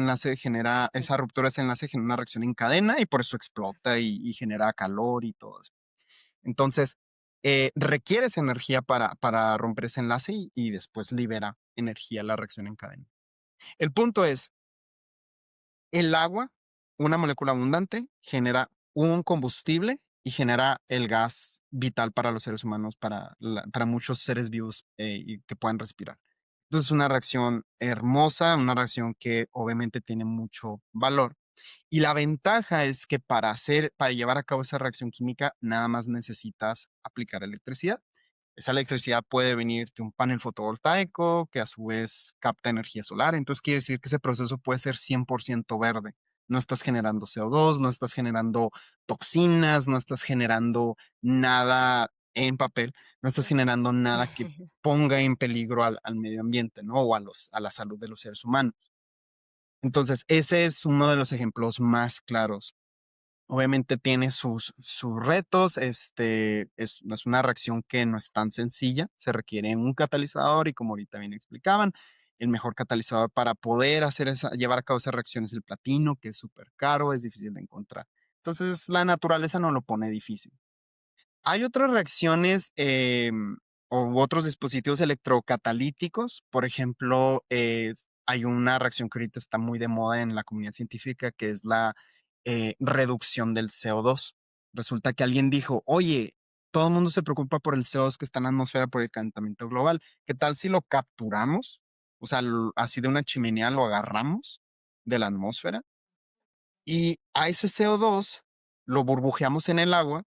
ujú, ruptura de ese enlace genera una reacción en cadena y por eso explota y genera calor y todo eso. Entonces, requieres energía para romper ese enlace y después libera energía la reacción en cadena. El punto es, el agua, una molécula abundante, genera un combustible y genera el gas vital para los seres humanos, para muchos seres vivos y que puedan respirar. Entonces, es una reacción hermosa, una reacción que obviamente tiene mucho valor. Y la ventaja es que para llevar a cabo esa reacción química, nada más necesitas aplicar electricidad. Esa electricidad puede venir de un panel fotovoltaico que a su vez capta energía solar. Entonces quiere decir que ese proceso puede ser 100% verde. No estás generando CO2, no estás generando toxinas, no estás generando nada en papel, no estás ujú. generando nada que ponga en peligro al medio ambiente, ¿no? O a la salud de los seres humanos. Entonces, ese es uno de los ejemplos más claros. Obviamente tiene sus retos, es una reacción que no es tan sencilla, se requiere un catalizador y como ahorita bien explicaban, el mejor catalizador para poder llevar a cabo esas reacciones. El platino, que es súper caro, es difícil de encontrar. Entonces, la naturaleza no lo pone difícil. Hay otras reacciones u otros dispositivos electrocatalíticos. Por ejemplo, hay una reacción que ahorita está muy de moda en la comunidad científica, que es la reducción del CO2. Resulta que alguien dijo, oye, todo el mundo se preocupa por el CO2 que está en la atmósfera por el calentamiento global. ¿Qué tal si lo capturamos? O sea, así de una chimenea lo agarramos de la atmósfera y a ese CO2 lo burbujeamos en el agua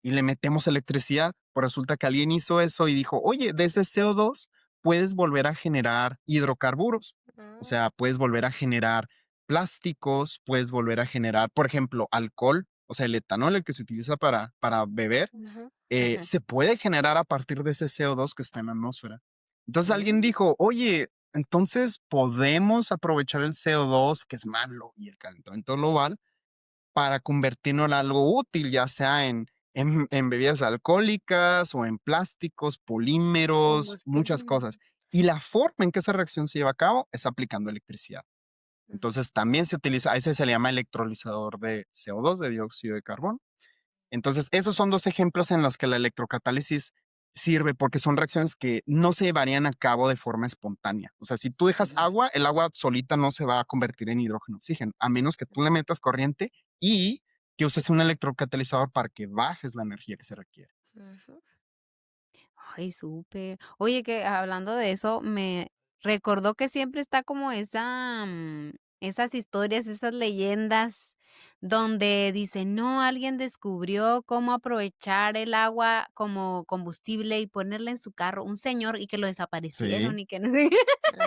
y le metemos electricidad. Pues resulta que alguien hizo eso y dijo, oye, de ese CO2 puedes volver a generar hidrocarburos. O Ah, sea, puedes volver a generar plásticos, puedes volver a generar, por ejemplo, alcohol. O sea, el etanol, el que se utiliza para beber, ujú, se puede generar a partir de ese CO2 que está en la atmósfera. Entonces alguien mm, dijo, oye, entonces podemos aprovechar el CO2, que es malo, y el calentamiento global, para convertirlo en algo útil, ya sea en bebidas alcohólicas o en plásticos, polímeros, muchas combustible. cosas. Y la forma en que esa reacción se lleva a cabo es aplicando electricidad. Ujú. Entonces también se utiliza, a ese se le llama electrolizador de CO2, de dióxido de carbono. Entonces, esos son dos ejemplos en los que la electrocatálisis sirve porque son reacciones que no se llevarían a cabo de forma espontánea. O sea, si tú dejas agua, el agua solita no se va a convertir en hidrógeno oxígeno, a menos que tú le metas corriente y que uses un electrocatalizador para que bajes la energía que se requiere. Ujú. Ay, súper. Oye, que hablando de eso, me recordó que siempre está como esas historias, esas leyendas donde dicen, no, alguien descubrió cómo aprovechar el agua como combustible y ponerla en su carro, un señor, y que lo Sí, desaparecieron y que no sé.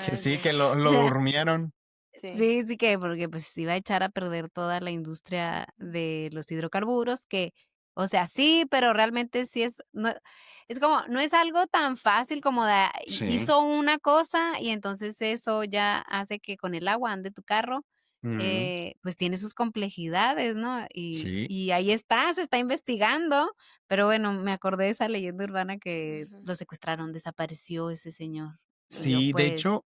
que Ah, sí, sí, que lo durmieron. sí. Sí, sí que porque, pues, iba a echar a perder toda la industria de los hidrocarburos que, o sea, sí, pero realmente sí es como, no es algo tan fácil como de Sí. hizo una cosa y entonces eso ya hace que con el agua ande tu carro, Mm, pues tiene sus complejidades, ¿no? sí. Y ahí está, se está investigando, pero bueno, me acordé de esa leyenda urbana que Ujú. lo secuestraron, desapareció ese señor. Y yo, Sí, de pues, hecho,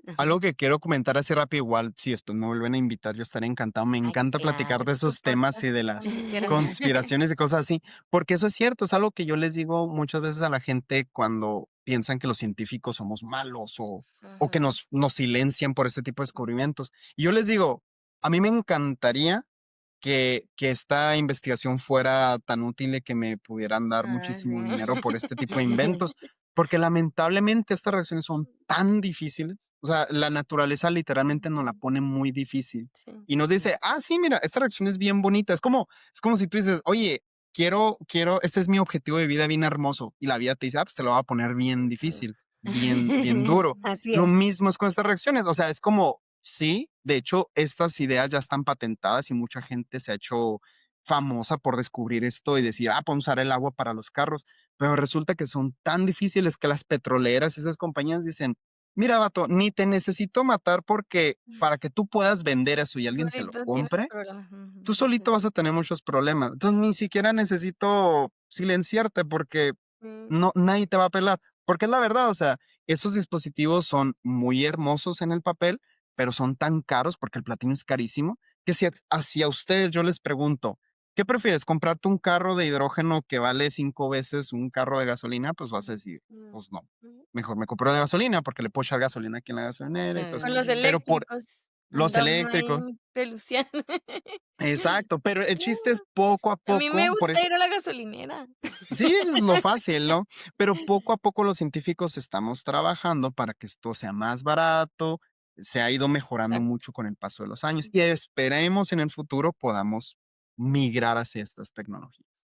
ajá. algo que quiero comentar así rápido, igual, si después me vuelven a invitar, yo estaré encantado. Me Ay, encanta platicar claro. de Es tu esos temas y podcast de las cuando quieras. conspiraciones y cosas así, porque eso es cierto, es algo que yo les digo muchas veces a la gente cuando piensan que los científicos somos malos o que Ujú. nos silencian por este tipo de descubrimientos. Y yo les digo, a mí me encantaría que esta investigación fuera tan útil y que me pudieran dar Ah, sí. muchísimo dinero por este tipo de inventos, porque lamentablemente estas reacciones son tan difíciles. O sea, la naturaleza literalmente nos la Ujú. pone muy difícil Sí. y nos dice, ah, sí, mira, esta reacción es bien bonita. Es como si tú dices, oye, este es mi objetivo de vida bien hermoso. Y la vida te dice, ah, pues te lo va a poner bien Ujú. difícil, bien duro. Así Lo es. mismo es con estas reacciones. O sea, es como, sí, de hecho, estas ideas ya están patentadas y mucha gente se ha hecho famosa por descubrir esto y decir, ah, podemos usar el agua para los carros, pero resulta que son tan difíciles que las petroleras y esas compañías dicen, mira, vato, ni te necesito matar porque para que tú puedas vender eso y Tú alguien te lo solito tienes compre, problemas. Ujú. tú solito vas a tener muchos problemas. Entonces ni siquiera necesito silenciarte porque Mm, no, nadie te va a pelar. Porque es la verdad, o sea, esos dispositivos son muy hermosos en el papel, pero son tan caros porque el platino es carísimo, que si hacia ustedes yo les pregunto, ¿qué prefieres? ¿Comprarte un carro de hidrógeno que vale 5 veces un carro de gasolina? Pues vas a decir, mm, pues no. mm. Mejor me compro de gasolina porque le puedo echar gasolina aquí en la gasolinera y todo eso. Con los Pero por eléctricos los andamos eléctricos, ahí peluciando. exacto, pero el chiste es poco a A mí me poco, por gusta eso ir a la gasolinera. sí, es lo fácil, ¿no? Pero poco a poco los científicos estamos trabajando para que esto sea más barato, se ha ido mejorando Exacto. mucho con el paso de los años y esperemos en el futuro podamos migrar hacia estas tecnologías.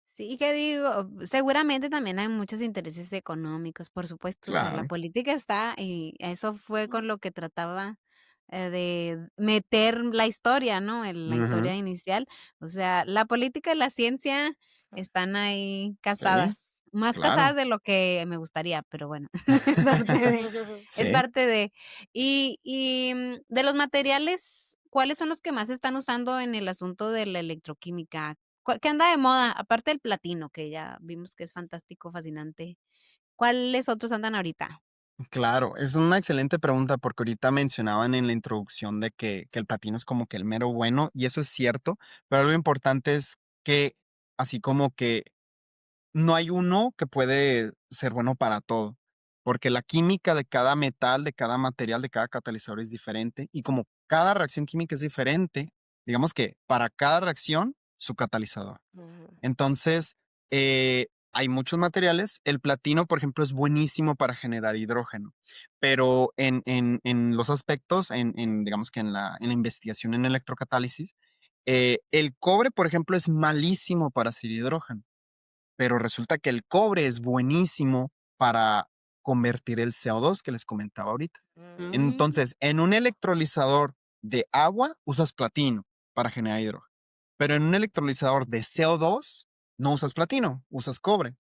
Sí, que digo, seguramente también hay muchos intereses económicos, por supuesto, o sea, la Claro. política está y eso fue con lo que trataba de meter la historia, ¿no? La Ujú. historia inicial. O sea, la política y la ciencia están ahí Sí, casadas, más claro. casadas de lo que me gustaría, pero bueno, es parte de, es Sí. parte de. De los materiales, ¿cuáles son los que más se están usando en el asunto de la electroquímica? ¿Qué anda de moda? Aparte del platino, que ya vimos que es fantástico, fascinante, ¿cuáles otros andan ahorita? Claro, es una excelente pregunta porque ahorita mencionaban en la introducción de que el platino es como que el mero bueno, y eso es cierto, pero algo importante es que así como que no hay uno que puede ser bueno para todo, porque la química de cada metal, de cada material, de cada catalizador es diferente, y como cada reacción química es diferente, digamos que para cada reacción, su catalizador. Ujú. Entonces, hay muchos materiales. El platino, por ejemplo, es buenísimo para generar hidrógeno, pero en los aspectos, digamos que en la investigación en electrocatálisis, el cobre, por ejemplo, es malísimo para hacer hidrógeno, pero resulta que el cobre es buenísimo para convertir el CO2 que les comentaba ahorita. Mm, Entonces, en un electrolizador de agua usas platino para generar hidrógeno, pero en un electrolizador de CO2 no usas platino, usas cobre.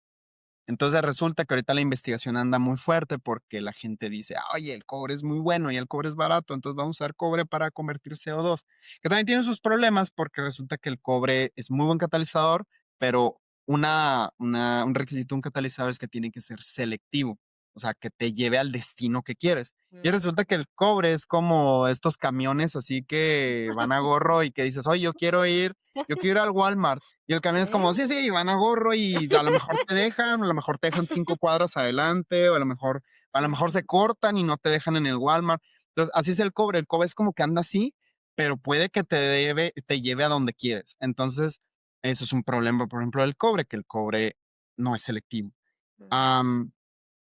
Entonces resulta que ahorita la investigación anda muy fuerte porque la gente dice, oye, el cobre es muy bueno y el cobre es barato, entonces vamos a usar cobre para convertir CO2, que también tiene sus problemas porque resulta que el cobre es muy buen catalizador, pero un requisito de un catalizador es que tiene que ser selectivo, o sea, que te lleve al destino que quieres. Y resulta que el cobre es como estos camiones así que van a gorro y que dices, oye, yo quiero ir al Walmart. Y el camión es como, sí, sí, van a gorro y a lo mejor te dejan 5 cuadras adelante, o a lo mejor se cortan y no te dejan en el Walmart. Entonces, así es el cobre es como que anda así, pero puede que te lleve a donde quieres. Entonces, eso es un problema, por ejemplo, del cobre, que el cobre no es selectivo. Am,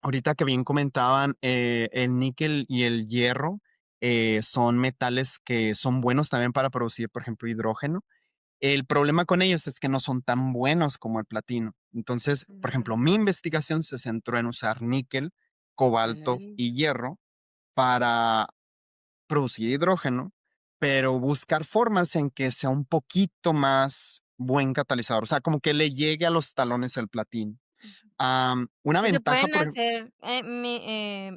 Ahorita que bien comentaban, el níquel y el hierro son metales que son buenos también para producir, por ejemplo, hidrógeno. El problema con ellos es que no son tan buenos como el platino. Entonces, por ejemplo, mi investigación se centró en usar níquel, cobalto Okey. y hierro para producir hidrógeno, pero buscar formas en que sea un poquito más buen catalizador, o sea, como que le llegue a los talones al platino. Una Y se ventaja, pueden por ejemplo, hacer,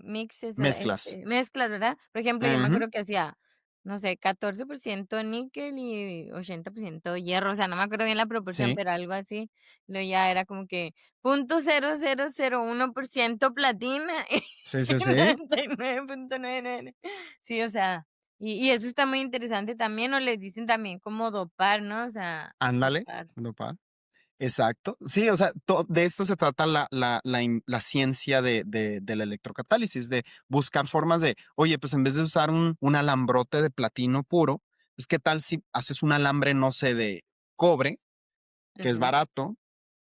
mixes, mezclas. mezclas, ¿verdad? Por ejemplo, yo me Ujú, acuerdo que hacía, no sé, 14% níquel y 80% hierro, o sea, no me acuerdo bien la proporción, sí, pero algo así. Luego ya era como que 0.0001% platina sí, sí, y sí. 99.99. Sí, o sea, y eso está muy interesante también, o les dicen también cómo dopar, ¿no? O sea, Ándale, dopar. dopar. Exacto. Sí, o sea, de esto se trata la ciencia de la electrocatálisis, de buscar formas de, oye, pues en vez de usar un alambrote de platino puro, pues qué tal si haces un alambre, no sé, de cobre, que es Ujú. barato,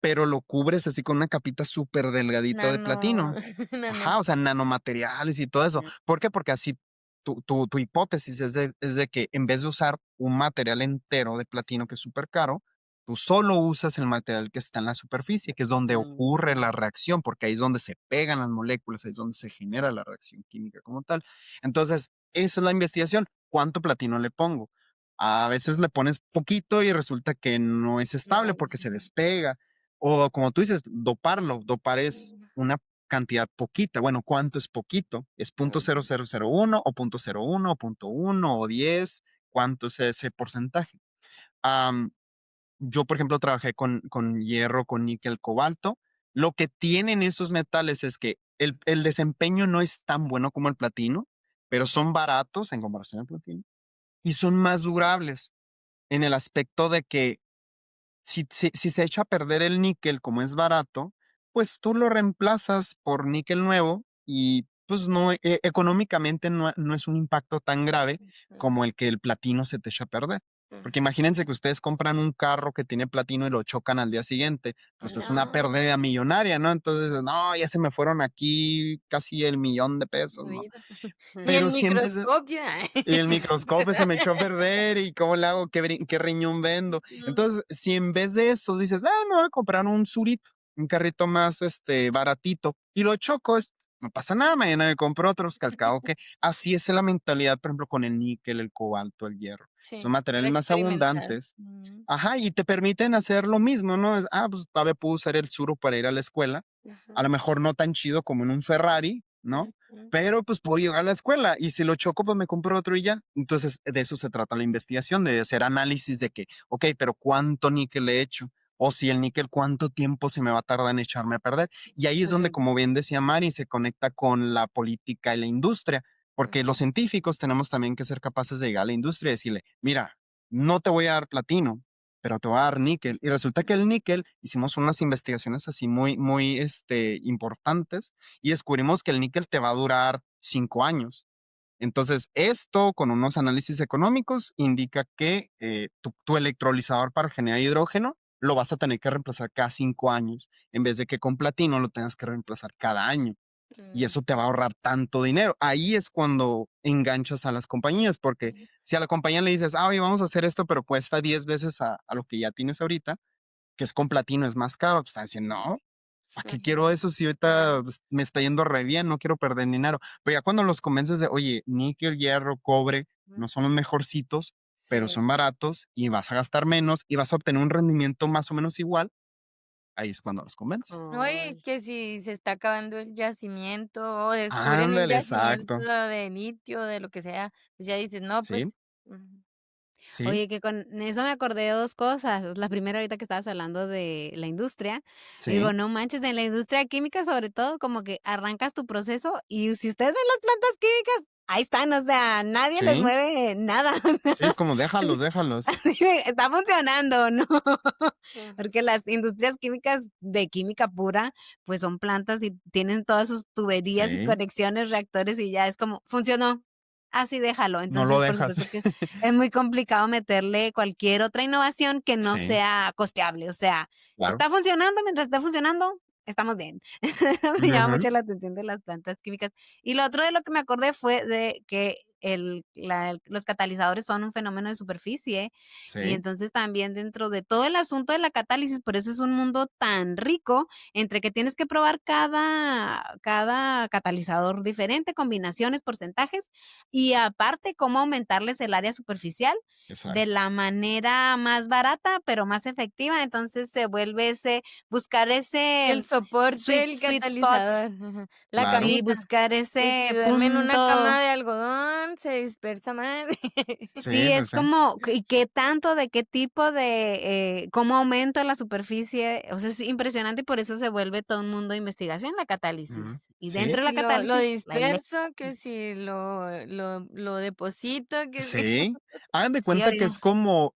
pero lo cubres así con una capita súper delgadita de Nano, platino. nano. Ajá, o sea, nanomateriales y todo eso. Mm, ¿Por qué? Porque así tu hipótesis es de que en vez de usar un material entero de platino que es súper caro, tú solo usas el material que está en la superficie, que es donde ocurre mm. la reacción, porque ahí es donde se pegan las moléculas, ahí es donde se genera la reacción química como tal. Entonces, esa es la investigación. ¿Cuánto platino le pongo? A veces le pones poquito y resulta que no es estable No, porque se despega. O como tú dices, doparlo. Dopar es una cantidad poquita. Bueno, ¿cuánto es poquito? ¿Es punto cero ujú, cero cero uno o punto cero uno o punto uno o 10? ¿Cuánto es ese porcentaje? Am, yo, por ejemplo, trabajé con hierro, con níquel, cobalto. Lo que tienen esos metales es que el desempeño no es tan bueno como el platino, pero son baratos en comparación al platino y son más durables en el aspecto de que si se echa a perder el níquel, como es barato, pues tú lo reemplazas por níquel nuevo y pues no, económicamente no es un impacto tan grave como el que el platino se te echa a perder. Porque ujú. imagínense que ustedes compran un carro que tiene platino y lo chocan al día siguiente, pues es una No, pérdida millonaria, ¿no? Entonces, no, ya se me fueron aquí casi el millón de pesos, ¿no? olvídate. Y el Pero siempre microscopio. y el microscopio se me echó a perder, ¿y cómo le hago? ¿Qué riñón vendo? Mm, Entonces, si en vez de eso dices: me voy a comprar un Surito, un carrito más, baratito, y lo choco, no pasa nada, mañana me compro otros que al cabo que así es la mentalidad, por ejemplo, con el níquel, el cobalto, el hierro. Son sí, para materiales más experimentar. abundantes. Ajá, y te permiten hacer lo mismo, ¿no? Pues todavía puedo usar el Suro para ir a la escuela, a Ujú, lo mejor no tan chido como en un Ferrari, ¿no? ujú, Pero pues puedo llegar a la escuela y si lo choco, pues me compro otro y ya. Entonces, de eso se trata la investigación, de hacer análisis de que, ok, pero ¿cuánto níquel le he hecho? o si el níquel, cuánto tiempo se me va a tardar en echarme a perder. Y ahí es donde, Ujú, como bien decía Mari, se conecta con la política y la industria, porque los ujú. científicos tenemos también que ser capaces de llegar a la industria y decirle, mira, no te voy a dar platino, pero te voy a dar níquel. Y resulta que el níquel, hicimos unas investigaciones así muy importantes y descubrimos que el níquel te va a durar 5 años. Entonces, esto con unos análisis económicos indica que tu electrolizador para generar hidrógeno lo vas a tener que reemplazar cada 5 años, en vez de que con platino lo tengas que reemplazar cada año. Y Mm, eso te va a ahorrar tanto dinero. Ahí es cuando enganchas a las compañías, porque ujú, si a la compañía le dices, ah, oye, vamos a hacer esto, pero cuesta 10 veces a lo que ya tienes ahorita, que es con platino, es más caro, pues están diciendo, no, ¿para qué quiero ujú, eso si ahorita pues, me está yendo re bien? No quiero perder dinero. Pero ya cuando los convences de, oye, níquel, hierro, cobre, ujú. no son los mejorcitos, pero Sí. son baratos y vas a gastar menos y vas a obtener un rendimiento más o menos igual, ahí es cuando los convences. Oye, Ay, que si se está acabando el yacimiento o descubren un Ándale, yacimiento exacto. de litio, de lo que sea, pues ya dices, no, Sí, pues, ujú, sí, oye, que con eso me acordé de 2 cosas. La primera, ahorita que estabas hablando de la industria, sí, digo, no manches, en la industria química, sobre todo, como que arrancas tu proceso y si ustedes ven las plantas químicas, ahí están, o sea, nadie les sí, mueve nada. sí, es como déjalos, déjalos. Así de, está funcionando, ¿no? ujú, Porque las industrias químicas de química pura, pues son plantas y tienen todas sus tuberías y Sí, conexiones, reactores y ya es como, funcionó, así déjalo. no lo Entonces, por dejas. supuesto que es muy complicado meterle cualquier otra innovación que no Sí, sea costeable. O sea, claro. está funcionando, mientras esté funcionando, estamos bien. Me llama Ujú, mucho la atención de las plantas químicas. Y lo otro de lo que me acordé fue de que los catalizadores son un fenómeno de superficie y sí, entonces también dentro de todo el asunto de la catálisis, por eso es un mundo tan rico entre que tienes que probar cada catalizador diferente, combinaciones, porcentajes y aparte cómo aumentarles el área superficial de exacto. la manera más barata, pero más efectiva. Entonces se vuelve buscar el ese soporte sweet, del sweet spot. catalizador, ajá, la Claro. Sí, camita, buscar que si ese duerme en una punto. cama de algodón, se dispersa más. Sí, Sí, sí, es sí. como, ¿y qué tanto, de qué tipo de, cómo aumenta la superficie? O sea, es impresionante y por eso se vuelve todo un mundo de investigación, la Ujú. catálisis. Y Sí, dentro Que de si la lo catálisis, la disperso, que electrólisis. si lo deposito, que si sí. Hagan de Sí, cuenta que es ahorita. como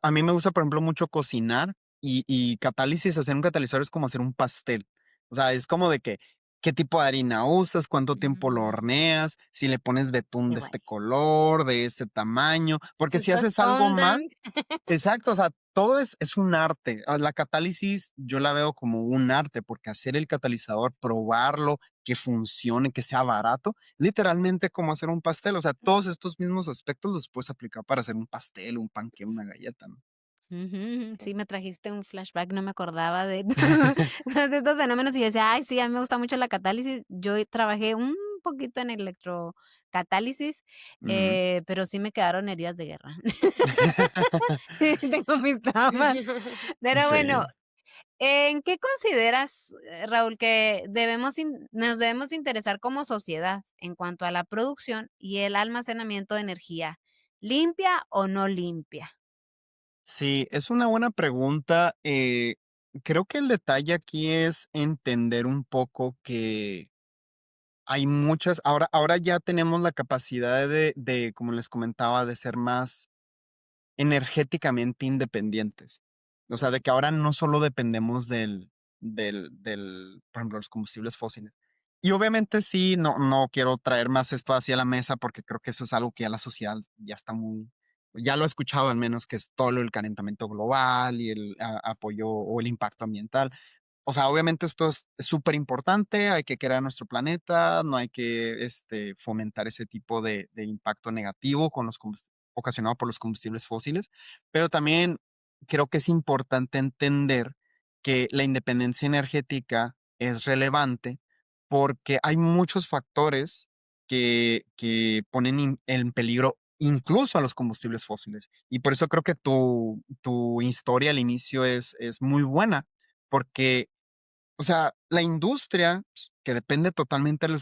a mí me gusta, por ejemplo, mucho cocinar y catálisis, hacer un catalizador es como hacer un pastel. O sea, es como de que, ¿qué tipo de harina usas? ¿Cuánto tiempo lo mm, horneas? Si le pones betún de Igual. este color, de este tamaño, si porque si usas haces algo mal. fondant. Exacto, o sea, todo es un arte. La catálisis yo la veo como un arte, porque hacer el catalizador, probarlo, que funcione, que sea barato, literalmente como hacer un pastel. O sea, todos estos mismos aspectos los puedes aplicar para hacer un pastel, un panqué, una galleta, ¿no? Ujú, ujú. Sí. Sí, me trajiste un flashback, no me acordaba de todos estos fenómenos y decía, ay, sí, a mí me gusta mucho la catálisis. Yo trabajé un poquito en electrocatálisis, Ujú. pero sí me quedaron heridas de guerra. Tengo mis traumas. Pero bueno, Sí. ¿en qué consideras, Raúl, que nos debemos interesar como sociedad en cuanto a la producción y el almacenamiento de energía? ¿Limpia o no limpia? Sí, es una buena pregunta. Creo que el detalle aquí es entender un poco que hay muchas, ahora ya tenemos la capacidad de, como les comentaba, de ser más energéticamente independientes. O sea, de que ahora no solo dependemos por ejemplo, los combustibles fósiles. Y obviamente sí, no quiero traer más esto hacia la mesa porque creo que eso es algo que ya la sociedad ya está ya lo he escuchado al menos, que es todo el calentamiento global y el apoyo o el impacto ambiental. O sea, obviamente esto es súper importante, hay que querer a nuestro planeta, no hay que fomentar ese tipo de impacto negativo ocasionado por los combustibles fósiles, pero también creo que es importante entender que la independencia energética es relevante porque hay muchos factores que ponen en peligro incluso a los combustibles fósiles. Y por eso creo que tu historia al inicio es muy buena, porque o sea, la industria, pues, que depende totalmente de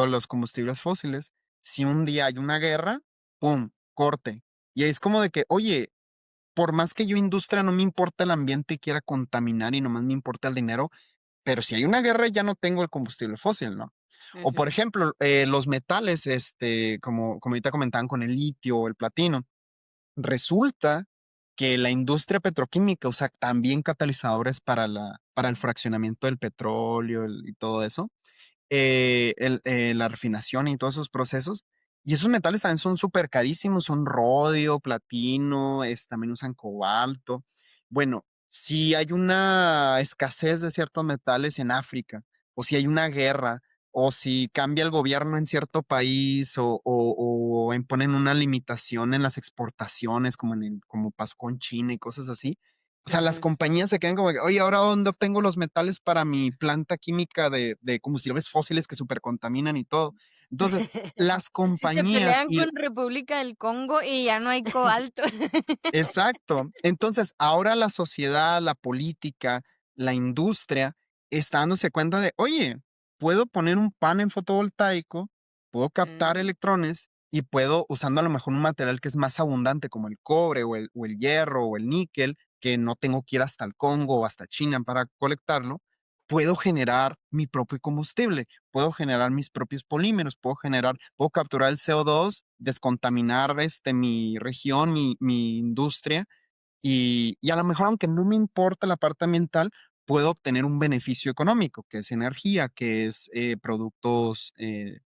los combustibles fósiles, si un día hay una guerra, ¡pum!, corte. Y ahí es como de que, oye, por más que yo industria no me importa el ambiente y quiera contaminar y nomás me importa el dinero, pero si hay una guerra ya no tengo el combustible fósil, ¿no? O por Ujú. ejemplo, los metales, como ahorita comentaban con el litio o el platino, resulta que la industria petroquímica usa también catalizadores para el fraccionamiento del petróleo y todo eso, la refinación y todos esos procesos. Y esos metales también son súper carísimos, son rodio, platino, también usan cobalto. Bueno, si hay una escasez de ciertos metales en África, o si hay una guerra, o si cambia el gobierno en cierto país, o imponen una limitación en las exportaciones, como pasó con China y cosas así, o sea, las Ujú. compañías se quedan como que, oye, ¿ahora dónde obtengo los metales para mi planta química de combustibles fósiles que supercontaminan y todo? Entonces, las Si se compañías pelean y con República del Congo y ya no hay cobalto. exacto. Entonces, ahora la sociedad, la política, la industria está dándose cuenta de, oye, puedo poner un panel fotovoltaico, puedo captar Mm. electrones y puedo, usando a lo mejor un material que es más abundante como el cobre o el hierro o el níquel, que no tengo que ir hasta el Congo o hasta China para colectarlo, puedo generar mi propio combustible, puedo generar mis propios polímeros, puedo capturar el CO2, descontaminar mi región, mi industria y a lo mejor, aunque no me importa la parte ambiental, puedo obtener un beneficio económico, que es energía, que es productos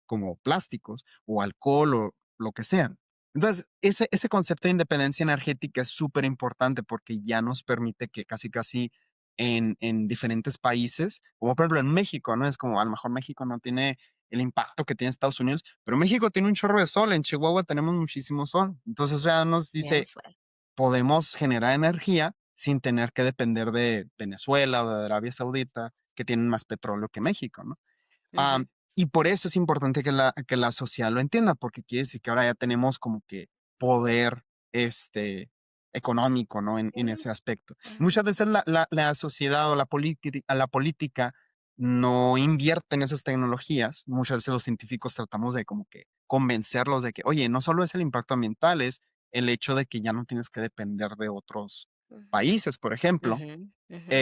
como plásticos o alcohol o lo que sea. Entonces, ese concepto de independencia energética es súper importante porque ya nos permite que casi, casi en diferentes países, como por ejemplo en México, ¿no? Es como a lo mejor México no tiene el impacto que tiene Estados Unidos, pero México tiene un chorro de sol, en Chihuahua tenemos muchísimo sol. Entonces, eso ya nos Bien dice, fuerte. podemos generar energía sin tener que depender de Venezuela o de Arabia Saudita, que tienen más petróleo que México, ¿no? Ujú. Y por eso es importante que la sociedad lo entienda, porque quiere decir que ahora ya tenemos como que poder económico, ¿no? En Sí. ese aspecto. Ujú. Muchas veces la sociedad o la política no invierte en esas tecnologías. Muchas veces los científicos tratamos de como que convencerlos de que, oye, no solo es el impacto ambiental, es el hecho de que ya no tienes que depender de otros Ujú. países, por ejemplo. Ujú. Ujú.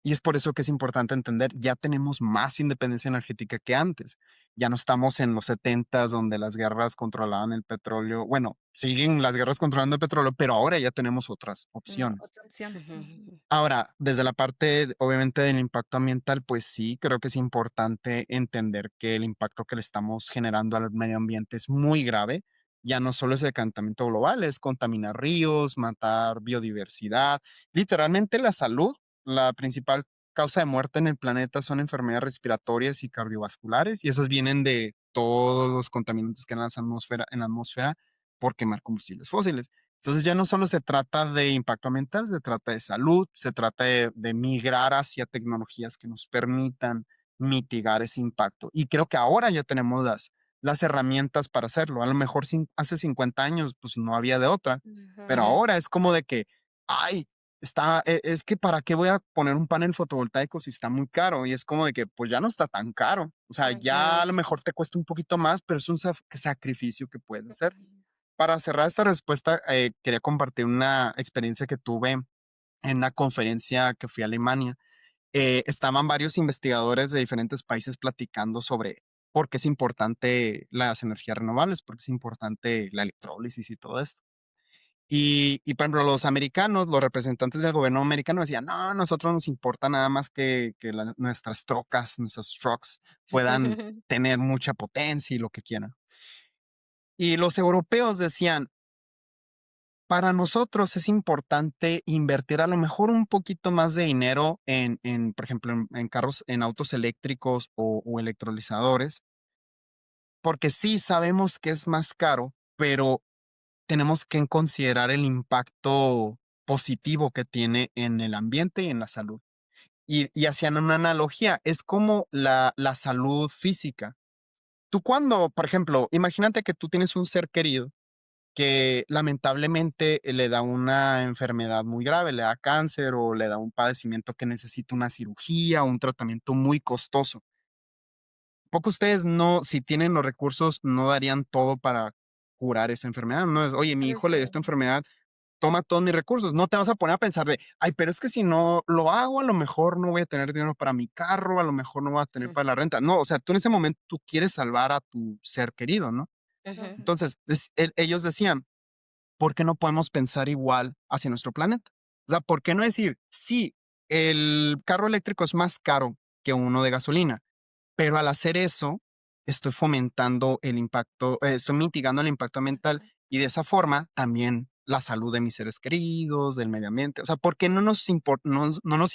Y es por eso que es importante entender, ya tenemos más independencia energética que antes. Ya no estamos en los 70 donde las guerras controlaban el petróleo. Bueno, siguen las guerras controlando el petróleo, pero ahora ya tenemos otras opciones. Otra opción. Ujú. Ujú. Ujú. Ahora, desde la parte, obviamente, del impacto ambiental, pues sí, creo que es importante entender que el impacto que le estamos generando al medio ambiente es muy grave. Ya no solo es el calentamiento global, es contaminar ríos, matar biodiversidad, literalmente la salud. La principal causa de muerte en el planeta son enfermedades respiratorias y cardiovasculares, y esas vienen de todos los contaminantes que hay en la atmósfera por quemar combustibles fósiles. Entonces ya no solo se trata de impacto ambiental, se trata de salud, se trata de migrar hacia tecnologías que nos permitan mitigar ese impacto. Y creo que ahora ya tenemos las herramientas para hacerlo. A lo mejor hace 50 años pues no había de otra, pero Ujú. Ujú. ahora es como de que, ay, es que ¿para qué voy a poner un panel fotovoltaico si está muy caro? Y es como de que pues ya no está tan caro. O sea, ya a Ujú. lo mejor te cuesta un poquito más, pero es un sacrificio que puedes hacer. Ujú. Para cerrar esta respuesta, quería compartir una experiencia que tuve en una conferencia que fui a Alemania. Estaban varios investigadores de diferentes países platicando sobre por qué es importante las energías renovables, por qué es importante la electrólisis y todo esto. Por ejemplo, los americanos, los representantes del gobierno americano decían, no, a nosotros nos importa nada más que nuestras trocas, nuestros trucks puedan tener mucha potencia y lo que quieran. Y los europeos decían, para nosotros es importante invertir a lo mejor un poquito más de dinero por ejemplo, en carros, en autos eléctricos o electrolizadores, porque sí sabemos que es más caro, pero tenemos que considerar el impacto positivo que tiene en el ambiente y en la salud. Y hacían una analogía, es como la salud física. Tú cuando, por ejemplo, imagínate que tú tienes un ser querido que lamentablemente le da una enfermedad muy grave, le da cáncer o le da un padecimiento que necesita una cirugía o un tratamiento muy costoso. ¿Poco ustedes no, si tienen los recursos, no darían todo para curar esa enfermedad? No es, oye, mi Pero hijo le dio sí. esta enfermedad, toma todos mis recursos. No te vas a poner a pensar de, ay, pero es que si no lo hago, a lo mejor no voy a tener dinero para mi carro, a lo mejor no voy a tener para la renta. No, o sea, tú en ese momento tú quieres salvar a tu ser querido, ¿no? Ujú. Entonces, ellos decían, ¿por qué no podemos pensar igual hacia nuestro planeta? O sea, ¿por qué no decir, sí, el carro eléctrico es más caro que uno de gasolina, pero al hacer eso, estoy fomentando el impacto, estoy mitigando el impacto ambiental y de esa forma también la salud de mis seres queridos, del medio ambiente? O sea, ¿por qué no nos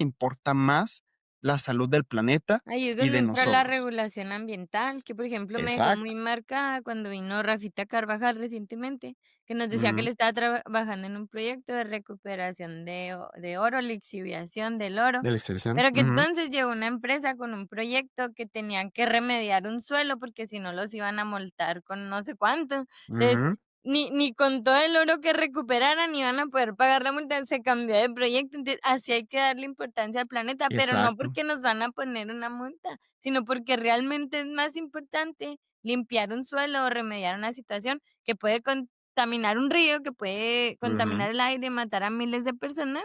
importa más la salud del planeta Ahí es y donde de entra la nosotros? regulación ambiental, que por ejemplo me dejó Exacto. muy marcada cuando vino Rafita Carvajal recientemente, que nos decía que Ujú, él estaba trabajando en un proyecto de recuperación de oro, lixiviación del oro, de la extracción. pero que Ujú, entonces llegó una empresa con un proyecto que tenían que remediar un suelo porque si no los iban a multar con no sé cuánto. Entonces, ujú, ni con todo el oro que recuperaran iban a poder pagar la multa, se cambió de proyecto, entonces así hay que darle importancia al planeta, pero no exacto. porque nos van a poner una multa, sino porque realmente es más importante limpiar un suelo o remediar una situación que puede contaminar un río, que puede Ujú, contaminar el aire, matar a miles de personas,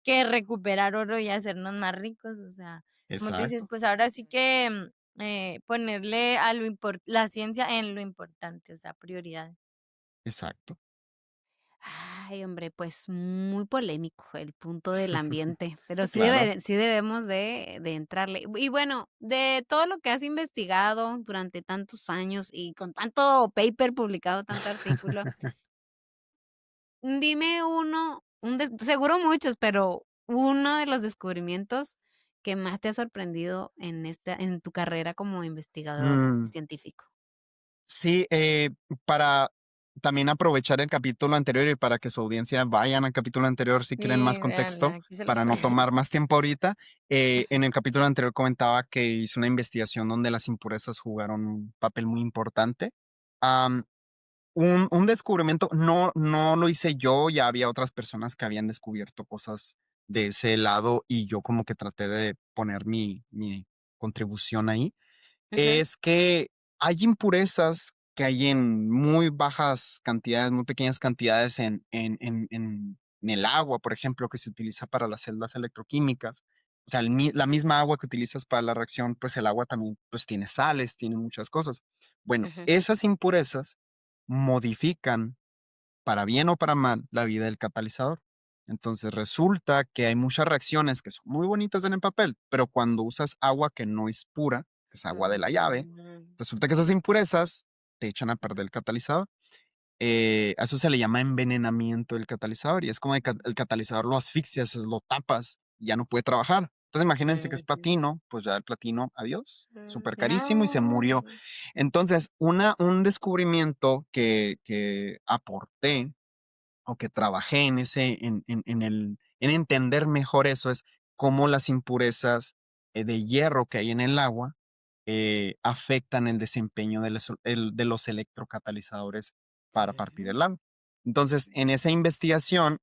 que recuperar oro y hacernos más ricos. O sea, como tú dices, exacto, pues ahora sí que ponerle a la ciencia en lo importante, o sea, prioridad. exacto. Ay, hombre, pues muy polémico el punto del ambiente, pero Claro. sí debemos de entrarle. Y bueno, de todo lo que has investigado durante tantos años y con tanto paper publicado, tanto artículo, dime uno, seguro muchos, pero uno de los descubrimientos que más te ha sorprendido en tu carrera como investigador Mm, científico. sí, para también aprovechar el capítulo anterior y para que su audiencia vayan al capítulo anterior si quieren más Sí, véanla, contexto, aquí se los para no pongo. tomar más tiempo ahorita. En el capítulo anterior comentaba que hizo una investigación donde las impurezas jugaron un papel muy importante. Am, un descubrimiento, no lo hice yo, ya había otras personas que habían descubierto cosas de ese lado y yo como que traté de poner mi contribución ahí. Ujú, Es que hay impurezas que hay en muy bajas cantidades, muy pequeñas cantidades en el agua, por ejemplo, que se utiliza para las celdas electroquímicas. O sea, la misma agua que utilizas para la reacción, pues el agua también pues, tiene sales, tiene muchas cosas. Bueno, ujú. esas impurezas modifican para bien o para mal, la vida del catalizador. Entonces resulta que hay muchas reacciones que son muy bonitas en el papel, pero cuando usas agua que no es pura, que es agua de la llave, Mm. resulta que esas impurezas te echan a perder el catalizador. A eso se le llama envenenamiento del catalizador y es como el catalizador lo asfixias, lo tapas y ya no puede trabajar. Entonces imagínense que es Ujú. platino, pues ya el platino, adiós, súper carísimo y se murió. No. Entonces, un descubrimiento que aporté o que trabajé en ese, en entender mejor eso es cómo las impurezas de hierro que hay en el agua afectan el desempeño de los electrocatalizadores para partir el agua. Entonces, en esa investigación,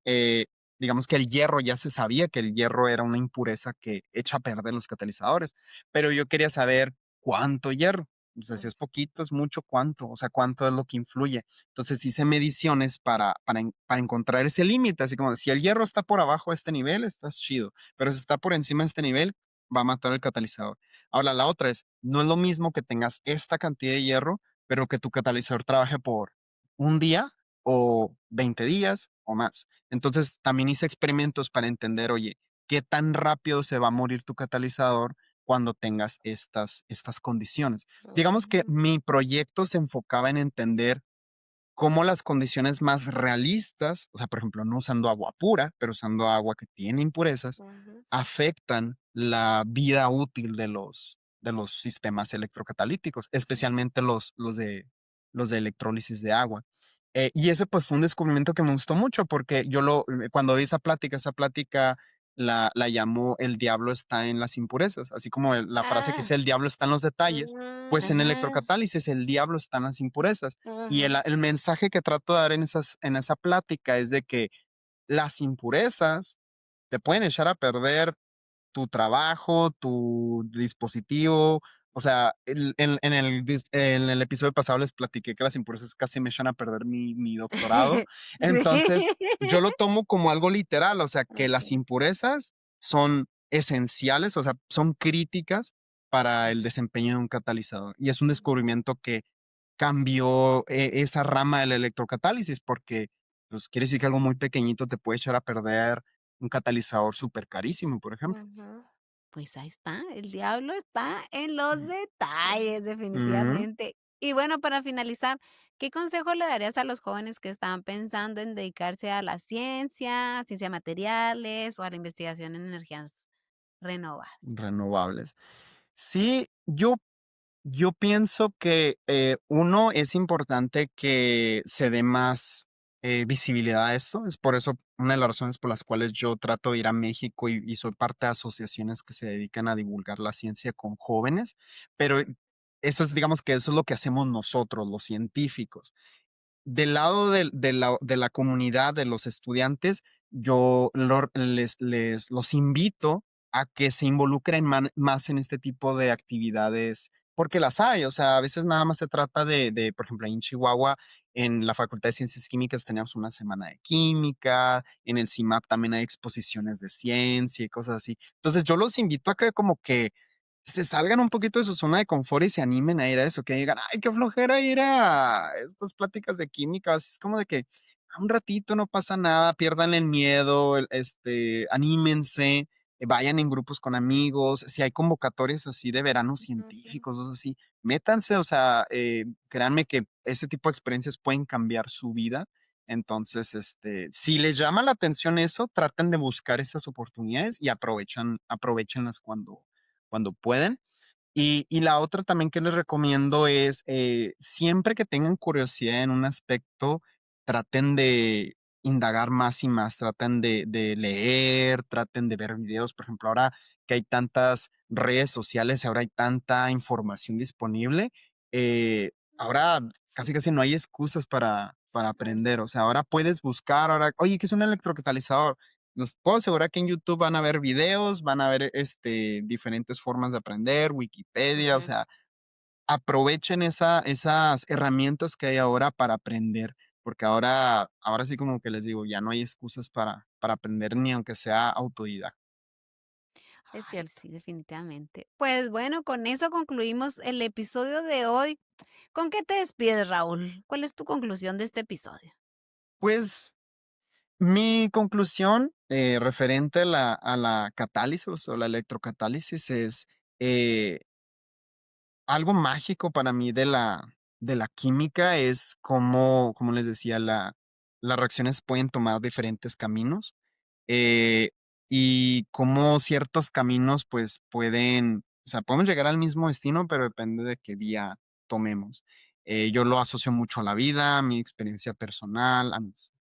digamos que el hierro ya se sabía que el hierro era una impureza que echa a perder los catalizadores, pero yo quería saber cuánto hierro. O sea, si es poquito, es mucho, cuánto, o sea, cuánto es lo que influye. Entonces hice mediciones para encontrar ese límite, así como si el hierro está por abajo de este nivel, estás chido, pero si está por encima de este nivel, va a matar el catalizador. Ahora, la otra es, no es lo mismo que tengas esta cantidad de hierro, pero que tu catalizador trabaje por un día o 20 días o más. Entonces, también hice experimentos para entender, oye, qué tan rápido se va a morir tu catalizador cuando tengas estas condiciones. Digamos que Mm. mi proyecto se enfocaba en entender cómo las condiciones más realistas, o sea, por ejemplo, no usando agua pura, pero usando agua que tiene impurezas, Ujú. afectan la vida útil de los sistemas electrocatalíticos, especialmente los de electrólisis de agua. Y ese pues fue un descubrimiento que me gustó mucho porque cuando vi esa plática la llamó El diablo está en las impurezas, así como la frase que Ah, dice El diablo está en los detalles, pues en ajá, electrocatálisis el diablo está en las impurezas. Y ajá. el mensaje que trato de dar en esa plática es de que las impurezas te pueden echar a perder tu trabajo, tu dispositivo, O sea, en el episodio pasado les platiqué que las impurezas casi me echan a perder mi doctorado. Entonces, yo lo tomo como algo literal, o sea, que las Okey. impurezas son esenciales, o sea, son críticas para el desempeño de un catalizador. Y es un descubrimiento que cambió esa rama del electrocatálisis, porque pues, quiere decir que algo muy pequeñito te puede echar a perder un catalizador súper carísimo, por ejemplo. Ujú. Pues ahí está, el diablo está en los detalles, Ujú. definitivamente. Y bueno, para finalizar, ¿qué consejo le darías a los jóvenes que están pensando en dedicarse a la ciencia materiales o a la investigación en energías renovables? Renovables. Sí, yo pienso que, uno, es importante que se dé más, visibilidad a esto. Es por eso una de las razones por las cuales yo trato de ir a México y soy parte de asociaciones que se dedican a divulgar la ciencia con jóvenes, pero eso es, digamos que eso es lo que hacemos nosotros, los científicos. Del lado de la comunidad, de los estudiantes, yo los invito a que se involucren más en este tipo de actividades, porque las hay, o sea, a veces nada más se trata por ejemplo, ahí en Chihuahua, en la Facultad de Ciencias Químicas teníamos una semana de química, en el CIMAP también hay exposiciones de ciencia y cosas así. Entonces, yo los invito a que como que se salgan un poquito de su zona de confort y se animen a ir a eso, que digan: "Ay, qué flojera ir a estas pláticas de química", así es como de que un ratito no pasa nada, pierdan el miedo, anímense, vayan en grupos con amigos, si hay convocatorias así de veranos Ujú. científicos, cosas así, métanse, o sea, créanme que ese tipo de experiencias pueden cambiar su vida. Entonces, si les llama la atención eso, traten de buscar esas oportunidades y aprovéchenlas cuando pueden. Y la otra también que les recomiendo es, siempre que tengan curiosidad en un aspecto, traten de indagar más y más, traten de leer, traten de ver videos. Por ejemplo, ahora que hay tantas redes sociales, ahora hay tanta información disponible, ahora casi casi no hay excusas para aprender. O sea, ahora puedes buscar, ahora, oye, ¿qué es un electrocatalizador? Les puedo asegurar que en YouTube van a ver videos, van a ver, diferentes formas de aprender, Wikipedia, o Ujú. sea, aprovechen esas herramientas que hay ahora para aprender, porque ahora sí como que les digo, ya no hay excusas para aprender ni aunque sea autodidacta. Es Ay, cierto. sí, definitivamente. Pues bueno, con eso concluimos el episodio de hoy. ¿Con qué te despides, Raúl? ¿Cuál es tu conclusión de este episodio? Pues, mi conclusión, referente a la catálisis o la electrocatálisis es, eh algo mágico para mí de la química es como les decía, las reacciones pueden tomar diferentes caminos, eh, y cómo ciertos caminos, pues, o sea, podemos llegar al mismo destino, pero depende de qué vía tomemos. Yo lo asocio mucho a la vida, a mi experiencia personal,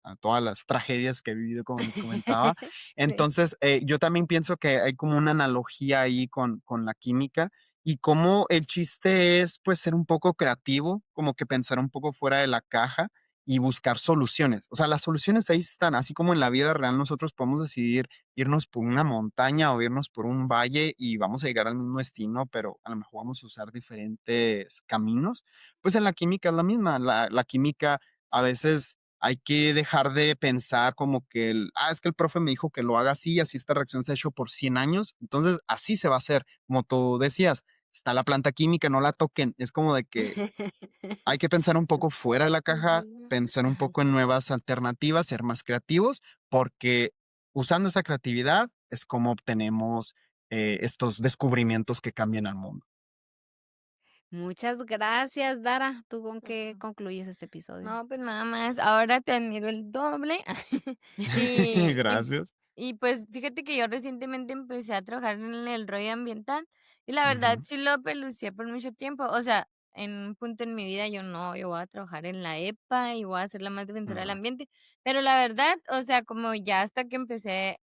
a todas las tragedias que he vivido, como les comentaba. Sí. Entonces, yo también pienso que hay como una analogía ahí con la química, y cómo el chiste es, pues, ser un poco creativo, como que pensar un poco fuera de la caja y buscar soluciones. O sea, las soluciones ahí están, así como en la vida real nosotros podemos decidir irnos por una montaña o irnos por un valle y vamos a llegar al mismo destino, pero a lo mejor vamos a usar diferentes caminos. Pues en la química es la misma. La química a veces hay que dejar de pensar como que es que el profe me dijo que lo haga así, así esta reacción se ha hecho por 100 años, entonces así se va a hacer, como tú decías, está la planta química, no la toquen. Es como de que hay que pensar un poco fuera de la caja, Ujú. pensar un poco en nuevas alternativas, ser más creativos, porque usando esa creatividad es como obtenemos, estos descubrimientos que cambian al mundo. Muchas gracias, Dara. ¿Tú con qué Ujú. concluyes este episodio? No, pues nada más, ahora te admiro el doble. Y y Gracias. y pues, fíjate que yo recientemente empecé a trabajar en el rollo ambiental, y la verdad Ujú, sí lo pelucié por mucho tiempo. O sea, en un punto en mi vida yo no, yo voy a trabajar en la EPA y voy a ser la más defensora del ujú, ambiente. Pero la verdad, o sea, como ya hasta que empecé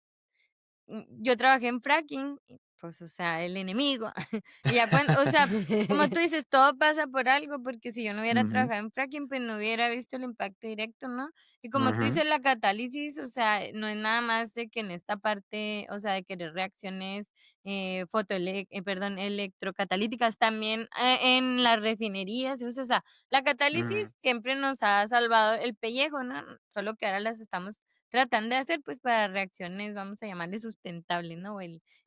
yo trabajé en fracking, pues, o sea, el enemigo. Y ya cuando, o sea, como tú dices, todo pasa por algo, porque si yo no hubiera Ujú, trabajado en fracking, pues no hubiera visto el impacto directo, ¿no? Y como tú ujú, dices, la catálisis, o sea, no es nada más de que en esta parte, o sea, de querer reacciones perdón, electrocatalíticas, también en las refinerías, o sea, la ujú, catálisis siempre nos ha salvado el pellejo, ¿no? Solo que ahora las estamos tratando de hacer, pues, para reacciones, vamos a llamarle sustentables, ¿no?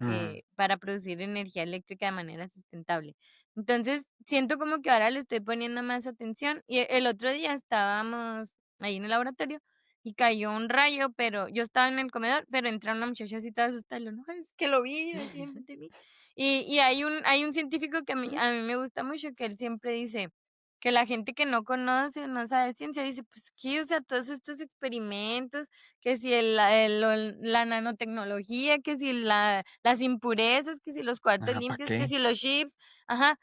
ujú, Para producir energía eléctrica de manera sustentable. Entonces, siento como que ahora le estoy poniendo más atención. Y el otro día estábamos ahí en el laboratorio y cayó un rayo, pero yo estaba en el comedor, pero entró una muchacha así toda asustada, y lo, no, es que lo vi así enfrente de mí. Y hay un científico que a mí me gusta mucho, que él siempre dice que la gente que no conoce, no sabe ciencia, dice, pues, ¿qué? O sea, todos estos experimentos, que si la nanotecnología, que si las impurezas, que si los cuartos ajá, ¿para limpios, que qué? si los chips, ajá.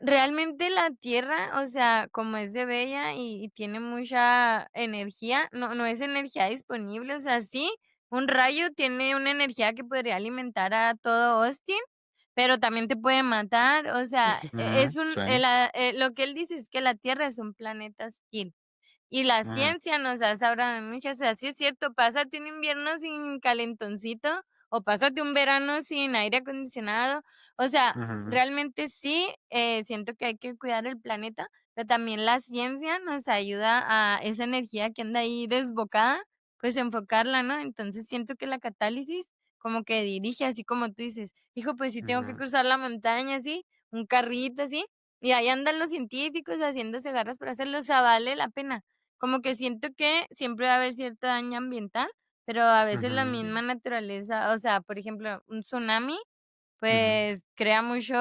Realmente la Tierra, o sea, como es de bella y tiene mucha energía, no es energía disponible, o sea, sí, un rayo tiene una energía que podría alimentar a todo Austin, pero también te puede matar, o sea, Ujú, sí, lo que él dice es que la Tierra es un planeta hostil. Y la ujú, ciencia nos ha sabrado mucho, o sea, sí es cierto, pásate un invierno sin calentoncito o pásate un verano sin aire acondicionado, o sea, ujú, realmente sí, siento que hay que cuidar el planeta, pero también la ciencia nos ayuda a esa energía que anda ahí desbocada, pues enfocarla, ¿no? Entonces siento que la catálisis como que dirige, así como tú dices, hijo, pues sí tengo que ujú, cruzar la montaña, así, un carrito así, y ahí andan los científicos haciéndose garras para hacerlo, o sea, vale la pena. Como que siento que siempre va a haber cierto daño ambiental, pero a veces la ujú, misma naturaleza, o sea, por ejemplo, un tsunami, ujú, pues crea mucho,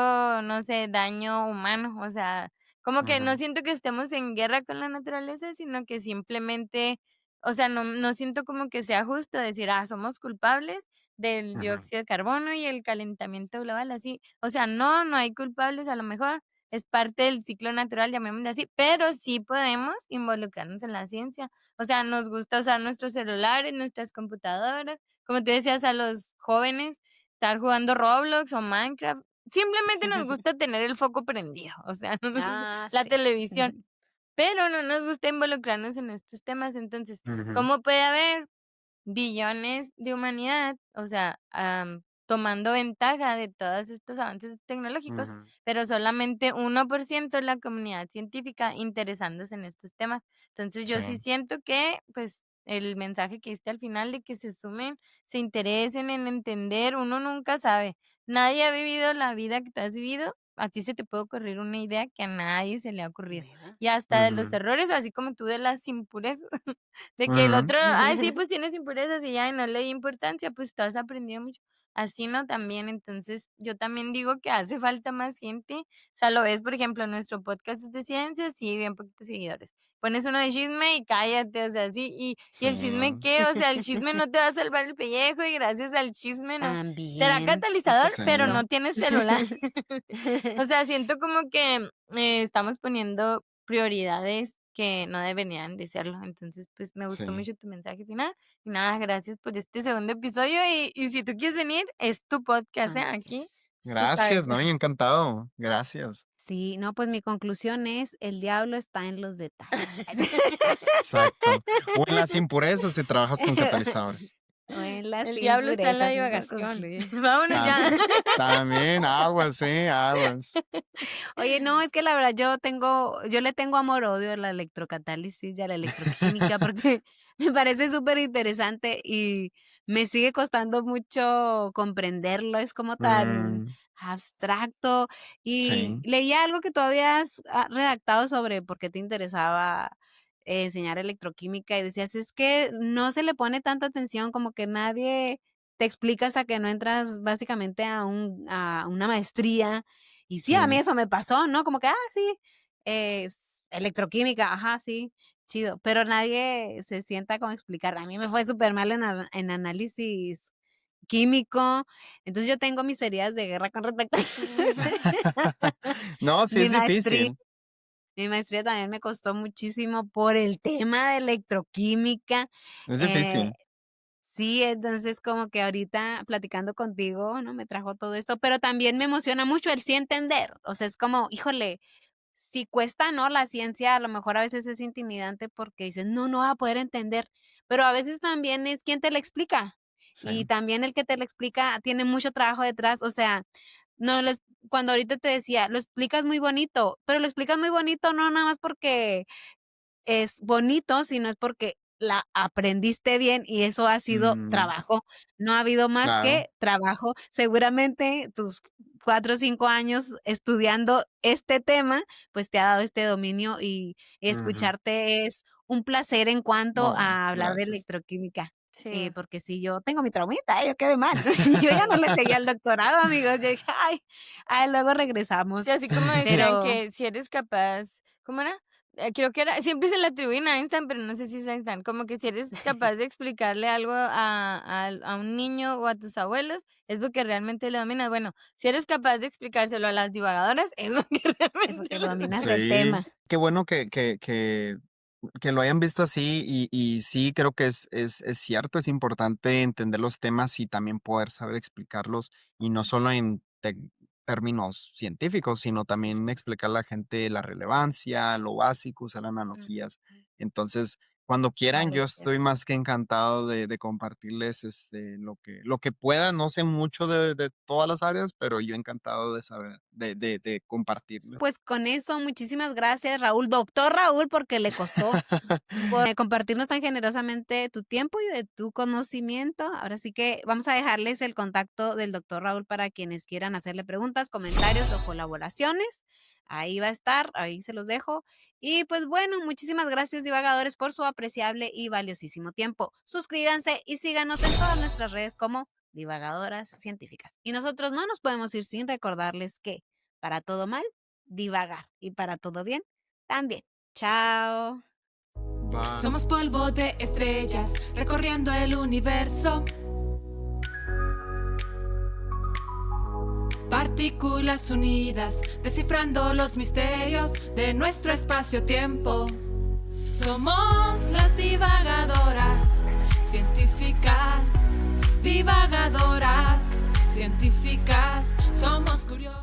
no sé, daño humano, o sea, como que no ujú, siento que estemos en guerra con la naturaleza, sino que simplemente, o sea, no siento como que sea justo decir, somos culpables del ujú, dióxido de carbono y el calentamiento global, así. O sea, no hay culpables, a lo mejor es parte del ciclo natural, llamémosle así, pero sí podemos involucrarnos en la ciencia. O sea, nos gusta usar nuestros celulares, nuestras computadoras, como tú decías, a los jóvenes estar jugando Roblox o Minecraft. Simplemente nos gusta tener el foco prendido, o sea, no nos gusta Ah, la sí. televisión, pero no nos gusta involucrarnos en estos temas. Entonces, ujú, ¿cómo puede haber billones de humanidad, o sea, tomando ventaja de todos estos avances tecnológicos, ujú, pero solamente 1% de la comunidad científica interesándose en estos temas? Entonces, yo sí sí, siento que, pues, el mensaje que diste al final de que se sumen, se interesen en entender, uno nunca sabe. Nadie ha vivido la vida que tú has vivido. A ti se te puede ocurrir una idea que a nadie se le ha ocurrido. Nueva. Y hasta de los ujú, errores, así como tú de las impurezas. De que el ujú, otro, ay, sí, pues tienes impurezas y ya, y no le di importancia, pues tú has aprendido mucho. Así, ¿no? También, entonces, yo también digo que hace falta más gente. O sea, lo ves, por ejemplo, nuestro podcast es de ciencias, sí, bien poquitos seguidores. Pones uno de chisme y cállate, o sea, sí, y sí, el chisme, ¿qué? O sea, el chisme no te va a salvar el pellejo y gracias al chisme no. Será También, un catalizador, sí, pero poquito. no tienes celular. O sea, siento como que estamos poniendo prioridades que no deberían de serlo. Entonces, pues me gustó sí. mucho tu mensaje final. Y nada, gracias por este segundo episodio. Y si tú quieres venir, es tu podcast, ¿eh? Ay, Aquí, gracias. tú sabes. Gracias, ¿no? Y encantado. Gracias. Sí, no, pues mi conclusión es, el diablo está en los detalles. Exacto. O en las impurezas si trabajas con catalizadores. O en las El diablo está en la impurezas, eso divagación. concluye. Vámonos Tam- ya. También aguas, aguas. Oye, no, es que la verdad yo le tengo amor-odio a la electrocatálisis y a la electroquímica porque me parece súper interesante y me sigue costando mucho comprenderlo, es como tan Mm, abstracto. Y sí. leía algo que tú habías redactado sobre por qué te interesaba enseñar electroquímica y decías, es que no se le pone tanta atención, como que nadie te explica hasta que no entras básicamente a una maestría y sí, a mí Sí. eso me pasó, ¿no? Como que, sí, electroquímica, ajá, sí, chido, pero nadie se sienta como a explicar. A mí me fue súper mal en análisis químico, entonces yo tengo mis heridas de guerra con respecto a No, sí mi es maestría. difícil. Mi maestría también me costó muchísimo por el tema de electroquímica. Es Eh, difícil. Sí, entonces como que ahorita platicando contigo, ¿no? Me trajo todo esto, pero también me emociona mucho el sí entender. O sea, es como, híjole, si cuesta, ¿no? La ciencia a lo mejor a veces es intimidante porque dices, no va a poder entender, pero a veces también es quien te la explica. Sí. Y también el que te la explica tiene mucho trabajo detrás. O sea, no les, cuando ahorita te decía, lo explicas muy bonito, pero lo explicas muy bonito no nada más porque es bonito, sino es porque la aprendiste bien y eso ha sido Mm, trabajo. No ha habido más claro. que trabajo. Seguramente tus 4 o 5 años estudiando este tema, pues te ha dado este dominio y Ujú. escucharte es un placer en cuanto No, a hablar de gracias. electroquímica. Sí. Porque si yo tengo mi traumita, yo quedé mal. Yo ya no le seguí al doctorado, amigos. Yo dije, ay, luego regresamos. Sí, así como decían Pero que si eres capaz, ¿cómo era? Creo que era, siempre se le atribuyen a Einstein, pero no sé si es Einstein, como que si eres capaz de explicarle algo a un niño o a tus abuelos, es porque realmente lo dominas. Bueno, si eres capaz de explicárselo a las divagadoras, es lo que es realmente porque lo dominas el Sí, tema. qué bueno que lo hayan visto así y sí creo que es cierto, es importante entender los temas y también poder saber explicarlos y no solo en términos científicos, sino también explicar a la gente la relevancia, lo básico, usar analogías. Entonces, cuando quieran, yo estoy Analogías. más que encantado de compartirles lo que pueda. No sé mucho de todas las áreas, pero yo encantado de saber, de compartirles. Pues con eso, muchísimas gracias, Raúl, doctor Raúl, porque le costó por compartirnos tan generosamente tu tiempo y de tu conocimiento. Ahora sí que vamos a dejarles el contacto del doctor Raúl para quienes quieran hacerle preguntas, comentarios o colaboraciones. Ahí va a estar, ahí se los dejo. Y pues bueno, muchísimas gracias, divagadores, por su apreciable y valiosísimo tiempo. Suscríbanse y síganos en todas nuestras redes como Divagadoras Científicas. Y nosotros no nos podemos ir sin recordarles que para todo mal, divagar, y para todo bien, también. Chao. Bye. Somos polvo de estrellas recorriendo el universo. Partículas unidas, descifrando los misterios de nuestro espacio-tiempo. Somos las divagadoras científicas, divagadoras científicas, somos curiosas.